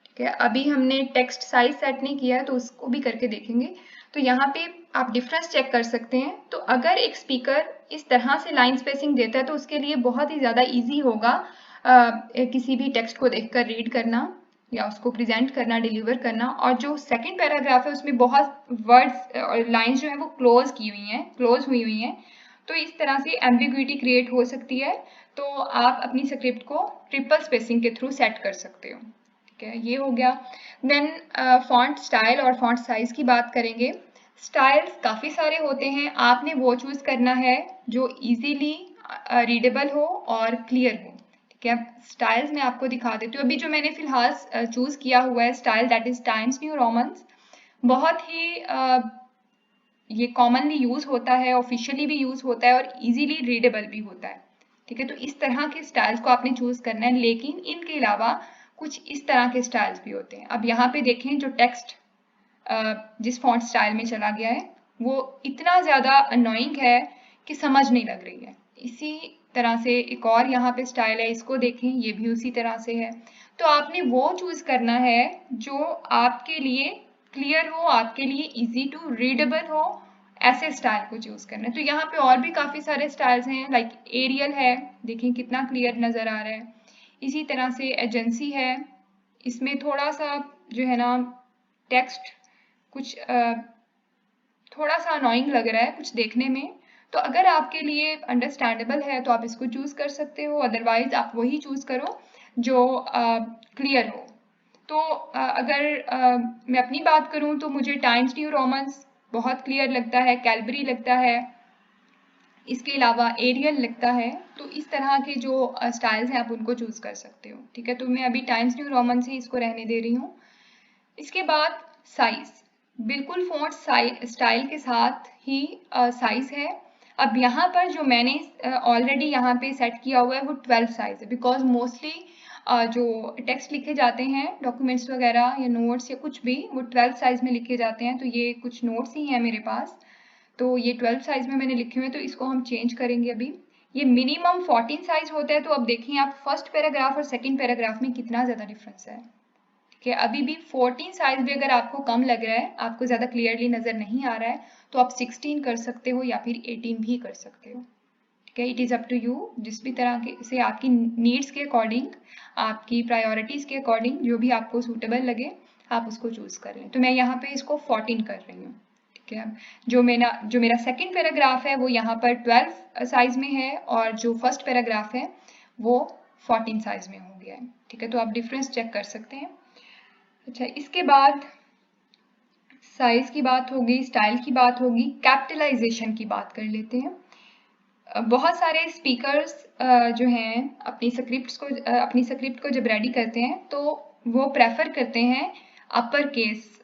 ठीक है, अभी हमने टेक्स्ट साइज सेट नहीं किया है, तो उसको भी करके देखेंगे। तो यहाँ पे आप डिफरेंस चेक कर सकते हैं। तो अगर एक स्पीकर इस तरह से लाइन स्पेसिंग देता है तो उसके लिए बहुत ही ज़्यादा ईजी होगा किसी भी टेक्स्ट को देखकर रीड करना या उसको प्रेजेंट करना, डिलीवर करना। और जो सेकंड पैराग्राफ है उसमें बहुत वर्ड्स और लाइंस जो है वो क्लोज हुई हुई हैं। तो इस तरह से एम्बिग्विटी क्रिएट हो सकती है। तो आप अपनी स्क्रिप्ट को ट्रिपल स्पेसिंग के थ्रू सेट कर सकते हो। ठीक है, ये हो गया। देन फॉन्ट स्टाइल और फॉन्ट साइज की बात करेंगे। स्टाइल्स काफ़ी सारे होते हैं, आपने वो चूज़ करना है जो इजीली रीडेबल हो और क्लियर हो। ठीक है, स्टाइल्स मैं आपको दिखा देती हूँ। अभी जो मैंने फिलहाल चूज़ किया हुआ है style, that is times new Romans. बहुत ही ये कॉमनली यूज़ होता है, ऑफिशियली भी यूज़ होता है और इजीली रीडेबल भी होता है। ठीक है, तो इस तरह के स्टाइल्स को आपने चूज़ करना है, लेकिन इनके अलावा कुछ इस तरह के स्टाइल्स भी होते हैं। अब यहाँ पे देखें, जो टेक्स्ट जिस फॉन्ट स्टाइल में चला गया है वो इतना ज़्यादा अनोइंग है कि समझ नहीं लग रही है। इसी तरह से एक और यहाँ पे स्टाइल है, इसको देखें, ये भी उसी तरह से है। तो आपने वो चूज़ करना है जो आपके लिए क्लियर हो, आपके लिए इजी टू रीडेबल हो, ऐसे स्टाइल को चूज़ करना है। तो यहाँ पे और भी काफ़ी सारे स्टाइल्स हैं, लाइक एरियल है, देखें कितना क्लियर नज़र आ रहा है। इसी तरह से एजेंसी है, इसमें थोड़ा सा जो है ना टेक्स्ट कुछ थोड़ा सा अनोइंग लग रहा है कुछ देखने में। तो अगर आपके लिए अंडरस्टैंडेबल है तो आप इसको चूज़ कर सकते हो, अदरवाइज आप वही चूज़ करो जो क्लियर हो। तो अगर मैं अपनी बात करूँ तो मुझे टाइम्स न्यू रोमन्स बहुत क्लियर लगता है, कैलबरी लगता है, इसके अलावा एरियल लगता है। तो इस तरह के जो स्टाइल्स हैं आप उनको चूज़ कर सकते हो। ठीक है, तो मैं अभी टाइम्स न्यू रोमन से इसको रहने दे रही हूँ। इसके बाद साइज, बिल्कुल फॉन्ट स्टाइल के साथ ही साइज है। अब यहाँ पर जो मैंने ऑलरेडी यहाँ पे सेट किया हुआ है वो 12 साइज है, बिकॉज मोस्टली जो टेक्स्ट लिखे जाते हैं, डॉक्यूमेंट्स वगैरह या नोट्स या कुछ भी, वो 12 साइज में लिखे जाते हैं। तो ये कुछ नोट्स ही हैं मेरे पास, तो ये 12 साइज में मैंने लिखे हुए हैं, तो इसको हम चेंज करेंगे अभी। ये मिनिमम 14 साइज होता है। तो अब देखिए आप, फर्स्ट पैराग्राफ और सेकंड पैराग्राफ में कितना ज़्यादा डिफरेंस है। कि अभी भी 14 साइज भी अगर आपको कम लग रहा है, आपको ज़्यादा क्लियरली नज़र नहीं आ रहा है, तो आप 16 कर सकते हो या फिर 18 भी कर सकते हो। ठीक है, it is up to you, जिस भी तरह के से आपकी नीड्स के अकॉर्डिंग, आपकी प्रायोरिटीज़ के अकॉर्डिंग जो भी आपको सूटेबल लगे आप उसको चूज़ कर लें। तो मैं यहाँ पे इसको 14 कर रही हूँ। ठीक ठीक है, जो मेरा सेकंड पैराग्राफ है वो यहाँ पर 12 साइज में है और जो फर्स्ट पैराग्राफ है वो 14 साइज में हो गया है। ठीक है, तो आप डिफरेंस चेक कर सकते हैं। अच्छा, इसके बाद साइज की बात होगी, स्टाइल की बात होगी, कैपिटलाइजेशन की बात कर लेते हैं। बहुत सारे स्पीकर्स जो हैं अपनी स्क्रिप्ट को जब रेडी करते हैं तो वो प्रेफर करते हैं अपर केस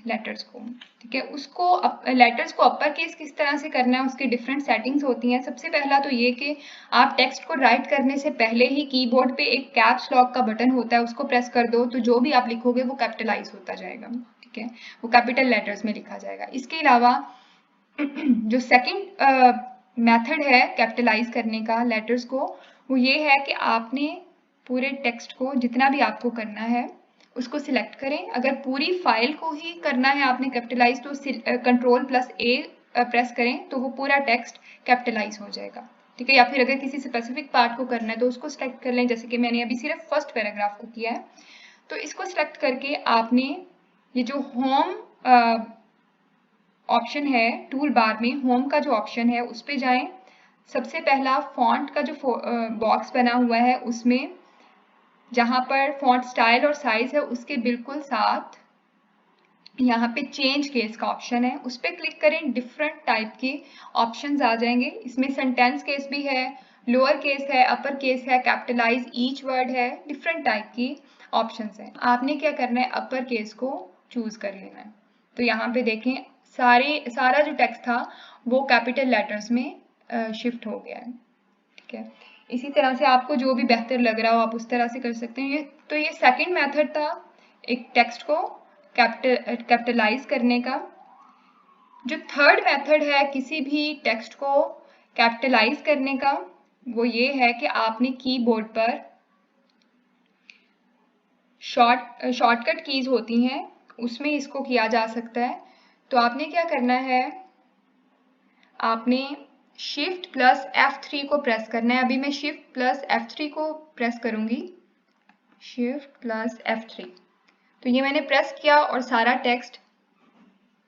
लेटर्स को। ठीक है, उसको लेटर्स को अपर केस किस तरह से करना है, उसकी डिफरेंट सेटिंग्स होती हैं। सबसे पहला तो ये कि आप टेक्स्ट को राइट करने से पहले ही कीबोर्ड पे एक कैप्स लॉक का बटन होता है, उसको प्रेस कर दो तो जो भी आप लिखोगे वो कैपिटलाइज होता जाएगा। ठीक है, वो कैपिटल लेटर्स में लिखा जाएगा। इसके अलावा जो सेकंड मेथड है कैपिटलाइज करने का लेटर्स को, वो ये है कि आपने पूरे टेक्स्ट को जितना भी आपको करना है उसको सिलेक्ट करें। अगर पूरी फाइल को ही करना है आपने कैपिटलाइज तो Ctrl+A प्रेस करें तो वो पूरा टेक्स्ट कैपिटलाइज हो जाएगा। ठीक है, या फिर अगर किसी स्पेसिफिक पार्ट को करना है तो उसको सिलेक्ट कर लें, जैसे कि मैंने अभी सिर्फ फर्स्ट पैराग्राफ को किया है। तो इसको सिलेक्ट करके आपने ये जो होम ऑप्शन है, टूल बार में होम का जो ऑप्शन है उस पे जाएं। सबसे पहला फॉन्ट का जो बॉक्स बना हुआ है उसमें जहां पर फॉन्ट स्टाइल और साइज है उसके बिल्कुल साथ यहाँ पे चेंज केस का ऑप्शन है, उस पर क्लिक करें। डिफरेंट टाइप के ऑप्शंस आ जाएंगे। इसमें सेंटेंस केस भी है, लोअर केस है, अपर केस है, कैपिटलाइज ईच वर्ड है, डिफरेंट टाइप की ऑप्शंस हैं। आपने क्या करना है, अपर केस को चूज कर लेना है। तो यहाँ पे देखें सारा जो टेक्स्ट था वो कैपिटल लेटर्स में शिफ्ट हो गया है। ठीक है, इसी तरह से आपको जो भी बेहतर लग रहा हो आप उस तरह से कर सकते हैं। तो ये सेकंड मेथड था एक टेक्स्ट को कैपिटलाइज करने का। जो थर्ड मेथड है किसी भी टेक्स्ट को कैपिटलाइज करने का, वो ये है कि आपने कीबोर्ड पर शॉर्टकट कीज होती हैं उसमें इसको किया जा सकता है। तो आपने क्या करना है, आपने Shift+F3 को प्रेस करना है। अभी मैं Shift+F3 को प्रेस करूंगी, Shift+F3। तो ये मैंने प्रेस किया और सारा टेक्स्ट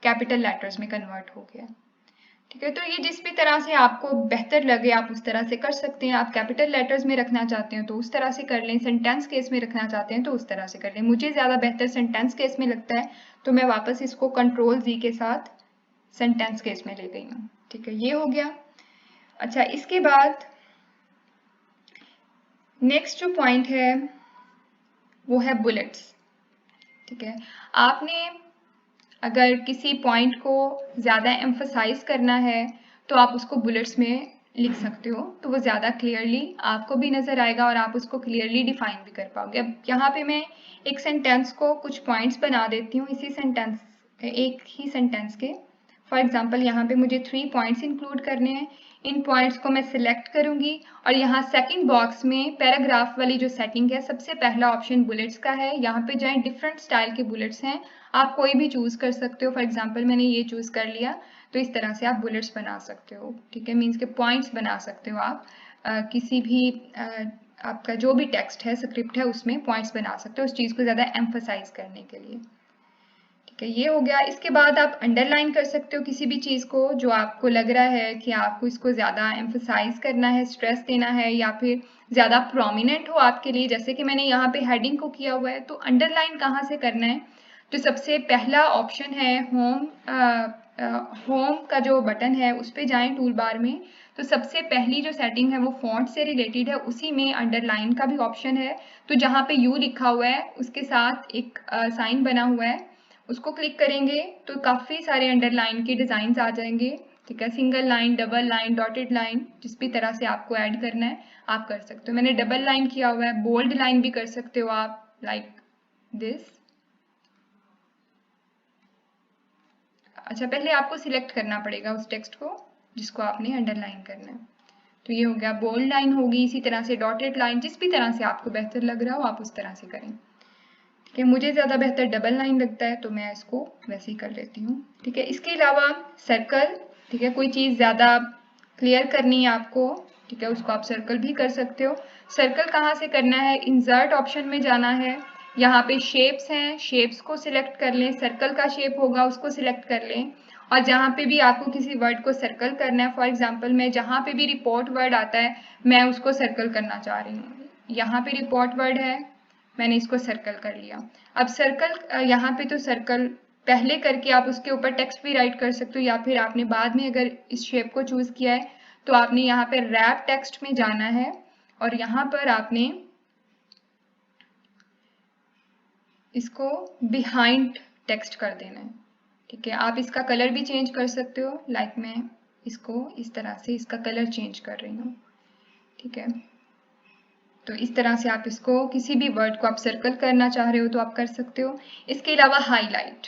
कैपिटल लेटर्स में कन्वर्ट हो गया। ठीक है, तो ये जिस भी तरह से आपको बेहतर लगे आप उस तरह से कर सकते हैं। आप कैपिटल लेटर्स में रखना चाहते हैं तो उस तरह से कर लें, सेंटेंस केस में रखना चाहते हैं तो उस तरह से कर लें। मुझे ज़्यादा बेहतर सेंटेंस केस में लगता है तो मैं वापस इसको Ctrl+Z के साथ सेंटेंस केस में ले गई हूँ। ठीक है, ये हो गया। अच्छा, इसके बाद नेक्स्ट जो पॉइंट है वो है बुलेट्स। ठीक है, आपने अगर किसी पॉइंट को ज़्यादा एम्फसाइज करना है तो आप उसको बुलेट्स में लिख सकते हो, तो वो ज़्यादा क्लियरली आपको भी नज़र आएगा और आप उसको क्लियरली डिफाइन भी कर पाओगे। अब यहाँ पे मैं एक सेंटेंस को कुछ पॉइंट्स बना देती हूँ एक ही सेंटेंस के। फॉर एग्जाम्पल यहाँ पे मुझे 3 पॉइंट्स इंक्लूड करने हैं। इन पॉइंट्स को मैं सिलेक्ट करूंगी और यहाँ सेकंड बॉक्स में पैराग्राफ वाली जो सेटिंग है, सबसे पहला ऑप्शन बुलेट्स का है। यहाँ पे जाएं, डिफरेंट स्टाइल के बुलेट्स हैं, आप कोई भी चूज कर सकते हो। फॉर एग्जाम्पल मैंने ये चूज कर लिया, तो इस तरह से आप बुलेट्स बना सकते हो। ठीक है, मीन्स के पॉइंट्स बना सकते हो आप किसी भी आपका जो भी टेक्स्ट है, स्क्रिप्ट है, उसमें पॉइंट्स बना सकते हो उस चीज़ को ज़्यादा एम्फसाइज करने के लिए। ठीक है, ये हो गया। इसके बाद आप अंडरलाइन कर सकते हो किसी भी चीज़ को जो आपको लग रहा है कि आपको इसको ज़्यादा एम्फसाइज करना है, स्ट्रेस देना है या फिर ज़्यादा प्रोमिनेंट हो आपके लिए। जैसे कि मैंने यहाँ पे हेडिंग को किया हुआ है, तो अंडरलाइन कहाँ से करना है, तो सबसे पहला ऑप्शन है होम का जो बटन है उस पर जाएं टूल बार में। तो सबसे पहली जो सेटिंग है वो फॉन्ट से रिलेटेड है, उसी में अंडरलाइन का भी ऑप्शन है। तो जहाँ पे यू लिखा हुआ है उसके साथ एक साइन बना हुआ है, उसको क्लिक करेंगे तो काफ़ी सारे अंडरलाइन के डिज़ाइन आ जाएंगे। ठीक है, single line, double line, dotted line, जिस भी तरह से आपको ऐड करना है आप कर सकते हो। मैंने डबल लाइन किया हुआ है, बोल्ड लाइन भी कर सकते हो आप, लाइक दिस। अच्छा, पहले आपको सिलेक्ट करना पड़ेगा उस टेक्स्ट को जिसको आपने अंडरलाइन करना है। तो ये हो गया, बोल्ड लाइन होगी, इसी तरह से डॉटेड लाइन, जिस भी तरह से आपको बेहतर लग रहा हो आप उस तरह से करें। ठीक है, मुझे ज़्यादा बेहतर डबल लाइन लगता है तो मैं इसको वैसे ही कर लेती हूँ। ठीक है, इसके अलावा सर्कल। ठीक है, कोई चीज़ ज़्यादा क्लियर करनी है आपको, ठीक है, उसको आप सर्कल भी कर सकते हो। सर्कल कहाँ से करना है, इंसर्ट ऑप्शन में जाना है, यहाँ पे शेप्स हैं, शेप्स को सिलेक्ट कर लें, सर्कल का शेप होगा उसको सिलेक्ट कर लें और जहाँ पे भी आपको किसी वर्ड को सर्कल करना है, फॉर एग्जांपल मैं जहाँ पे भी रिपोर्ट वर्ड आता है मैं उसको सर्कल करना चाह रही हूँ। यहाँ पे रिपोर्ट वर्ड है, मैंने इसको सर्कल कर लिया। अब सर्कल यहाँ पे तो सर्कल पहले करके आप उसके ऊपर टेक्स्ट भी राइट कर सकते हो, या फिर आपने बाद में अगर इस शेप को चूज किया है तो आपने यहाँ पे रैप टेक्स्ट में जाना है और यहाँ पर आपने इसको बिहाइंड टेक्स्ट कर देना है। ठीक है, आप इसका कलर भी चेंज कर सकते हो, लाइक मैं इसको इस तरह से इसका कलर चेंज कर रही हूँ। ठीक है, तो इस तरह से आप इसको किसी भी वर्ड को आप सर्कल करना चाह रहे हो तो आप कर सकते हो। इसके अलावा हाईलाइट,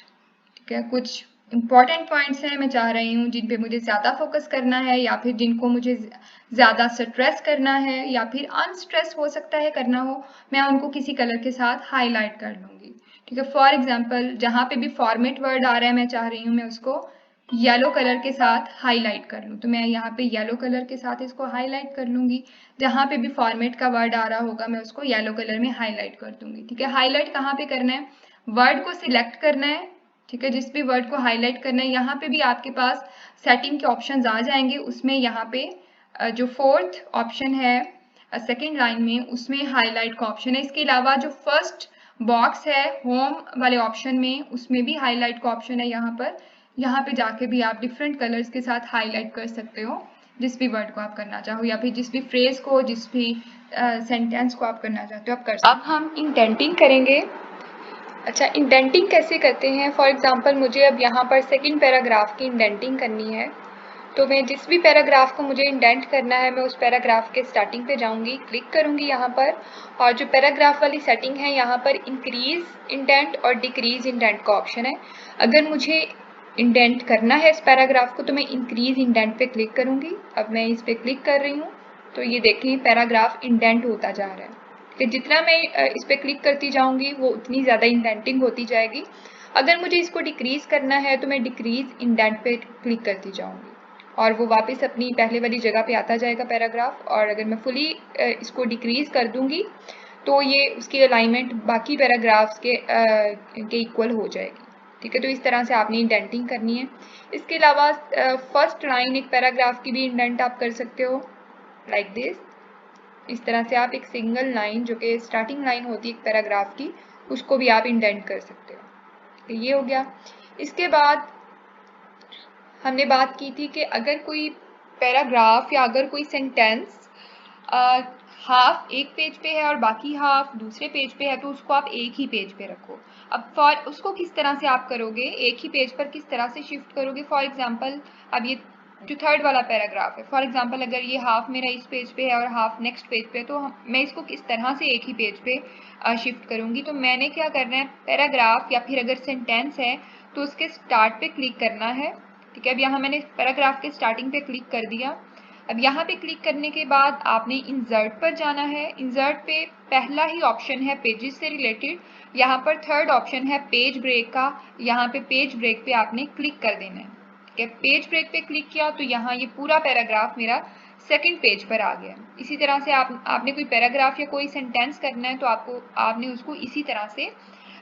ठीक है, कुछ इंपॉर्टेंट पॉइंट्स हैं मैं चाह रही हूँ जिन पे मुझे ज़्यादा फोकस करना है, या फिर जिनको मुझे ज़्यादा स्ट्रेस करना है या फिर अनस्ट्रेस हो सकता है करना हो, मैं उनको किसी कलर के साथ हाईलाइट कर लूँगी। ठीक है, फॉर एग्जाम्पल जहाँ पे भी फॉर्मेट वर्ड आ रहा है मैं चाह रही हूँ मैं उसको येलो कलर के साथ हाईलाइट कर लूँ, तो मैं यहाँ पे येलो कलर के साथ इसको हाईलाइट कर लूँगी। जहाँ पे भी फॉर्मेट का वर्ड आ रहा होगा मैं उसको येलो कलर में हाईलाइट कर दूंगी। ठीक है, हाईलाइट कहाँ पे करना है, वर्ड को सिलेक्ट करना है। ठीक है, जिस भी वर्ड को हाईलाइट करना है यहाँ पे भी आपके पास सेटिंग के ऑप्शंस आ जाएंगे, उसमें यहाँ पे जो फोर्थ ऑप्शन है सेकेंड लाइन में उसमें हाईलाइट का ऑप्शन है। इसके अलावा जो फर्स्ट बॉक्स है होम वाले ऑप्शन में उसमें भी हाईलाइट का ऑप्शन है। यहाँ पे जाके भी आप डिफरेंट कलर्स के साथ हाईलाइट कर सकते हो जिस भी वर्ड को आप करना चाहो, या फिर जिस भी फ्रेज को, जिस भी सेंटेंस को आप करना चाहते हो आप कर सकते हो। अब हम इंडेंटिंग करेंगे। अच्छा, इंडेंटिंग कैसे करते हैं, फॉर एग्जांपल मुझे अब यहाँ पर सेकंड पैराग्राफ की इंडेंटिंग करनी है, तो मैं जिस भी पैराग्राफ को मुझे इंडेंट करना है मैं उस पैराग्राफ के स्टार्टिंग पे जाऊंगी, क्लिक करूंगी यहाँ पर, और जो पैराग्राफ वाली सेटिंग है यहाँ पर इंक्रीज इंडेंट और डिक्रीज इंडेंट का ऑप्शन है। अगर मुझे इंडेंट करना है इस पैराग्राफ को तो मैं इंक्रीज इंडेंट पे क्लिक करूंगी। अब मैं इस पे क्लिक कर रही हूँ तो ये देखें पैराग्राफ इंडेंट होता जा रहा है। कि जितना मैं इस पे क्लिक करती जाऊंगी वो उतनी ज़्यादा इंडेंटिंग होती जाएगी। अगर मुझे इसको डिक्रीज करना है तो मैं डिक्रीज इंडेंट पे क्लिक करती जाऊंगी और वो वापस अपनी पहले वाली जगह पे आता जाएगा पैराग्राफ। और अगर मैं फुली इसको डिक्रीज कर दूंगी तो ये उसकी अलाइनमेंट बाकी पैराग्राफ्स के इक्वल हो जाएगी। ठीक है, तो इस तरह से आपने इंडेंटिंग करनी है। इसके अलावा फर्स्ट लाइन एक पैराग्राफ की भी इंडेंट आप कर सकते हो लाइक दिस। इस तरह से आप एक सिंगल लाइन जो कि स्टार्टिंग लाइन होती है एक पैराग्राफ की उसको भी आप इंडेंट कर सकते हो। तो ये हो गया। इसके बाद हमने बात की थी कि अगर कोई पैराग्राफ या अगर कोई सेंटेंस हाफ एक पेज पे है और बाकी हाफ दूसरे पेज पे है तो उसको आप एक ही पेज पे रखो। अब फॉर उसको किस तरह से आप करोगे, एक ही पेज पर किस तरह से शिफ्ट करोगे। फॉर एग्जांपल अब ये जो थर्ड वाला पैराग्राफ है, फॉर एग्जांपल अगर ये हाफ मेरा इस पेज पे है और हाफ नेक्स्ट पेज पे है तो मैं इसको किस तरह से एक ही पेज पे शिफ्ट करूंगी। तो मैंने क्या करना है, पैराग्राफ या फिर अगर सेंटेंस है तो उसके स्टार्ट पे क्लिक करना है। ठीक है, अब यहाँ मैंने पैराग्राफ के स्टार्टिंग पे क्लिक कर दिया। अब यहाँ पे क्लिक करने के बाद आपने इंसर्ट पर जाना है। इंसर्ट पे पहला ही ऑप्शन है पेजेस से रिलेटेड, यहाँ पर थर्ड ऑप्शन है पेज ब्रेक का। यहाँ पे पेज ब्रेक पे आपने क्लिक कर देना है। ठीक है, पेज ब्रेक पे क्लिक किया तो यहाँ ये पूरा पैराग्राफ मेरा सेकंड पेज पर आ गया। इसी तरह से आपने कोई पैराग्राफ या कोई सेंटेंस करना है तो आपने उसको इसी तरह से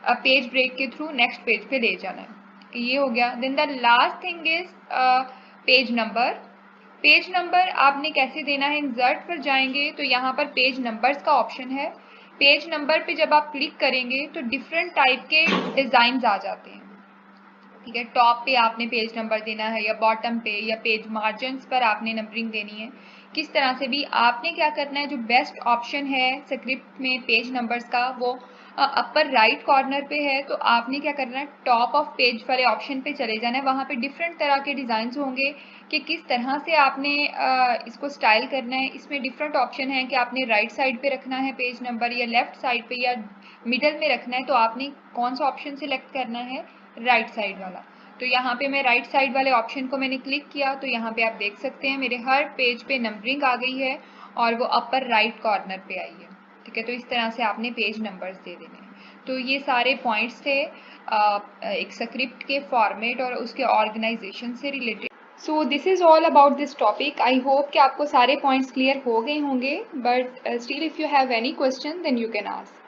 पेज ब्रेक के थ्रू नेक्स्ट पेज पे ले जाना है। ये हो गया। Then the last thing is page number. Page number आपने कैसे देना है, इंसर्ट पर जाएंगे तो यहाँ पर पेज नंबर्स का ऑप्शन है। पेज नंबर पे जब आप क्लिक करेंगे तो डिफरेंट टाइप के डिजाइन आ जाते हैं। ठीक है, टॉप पे आपने पेज नंबर देना है या बॉटम पे या पेज मार्जिन्स पर आपने नंबरिंग देनी है। किस तरह से भी आपने क्या करना है, जो बेस्ट ऑप्शन है स्क्रिप्ट में पेज नंबर्स का वो अपर राइट कॉर्नर पे है, तो आपने क्या करना है टॉप ऑफ पेज वाले ऑप्शन पे चले जाना है। वहाँ पे डिफरेंट तरह के डिज़ाइंस होंगे कि किस तरह से आपने इसको स्टाइल करना है। इसमें डिफरेंट ऑप्शन है कि आपने राइट साइड पे रखना है पेज नंबर या लेफ्ट साइड पे या मिडल में रखना है, तो आपने कौन सा ऑप्शन सिलेक्ट करना है, राइट साइड वाला। तो यहाँ पे मैं राइट साइड वाले ऑप्शन को मैंने क्लिक किया तो यहाँ पे आप देख सकते हैं मेरे हर पेज पे नंबरिंग आ गई है और वो अपर राइट कॉर्नर पे आई है। ठीक है, तो इस तरह से आपने पेज नंबर्स दे देने हैं। तो ये सारे पॉइंट्स थे एक स्क्रिप्ट के फॉर्मेट और उसके ऑर्गेनाइजेशन से related. So this is all about this topic. I hope कि आपको सारे पॉइंट्स क्लियर हो गए होंगे, but still if you have any question then you can ask.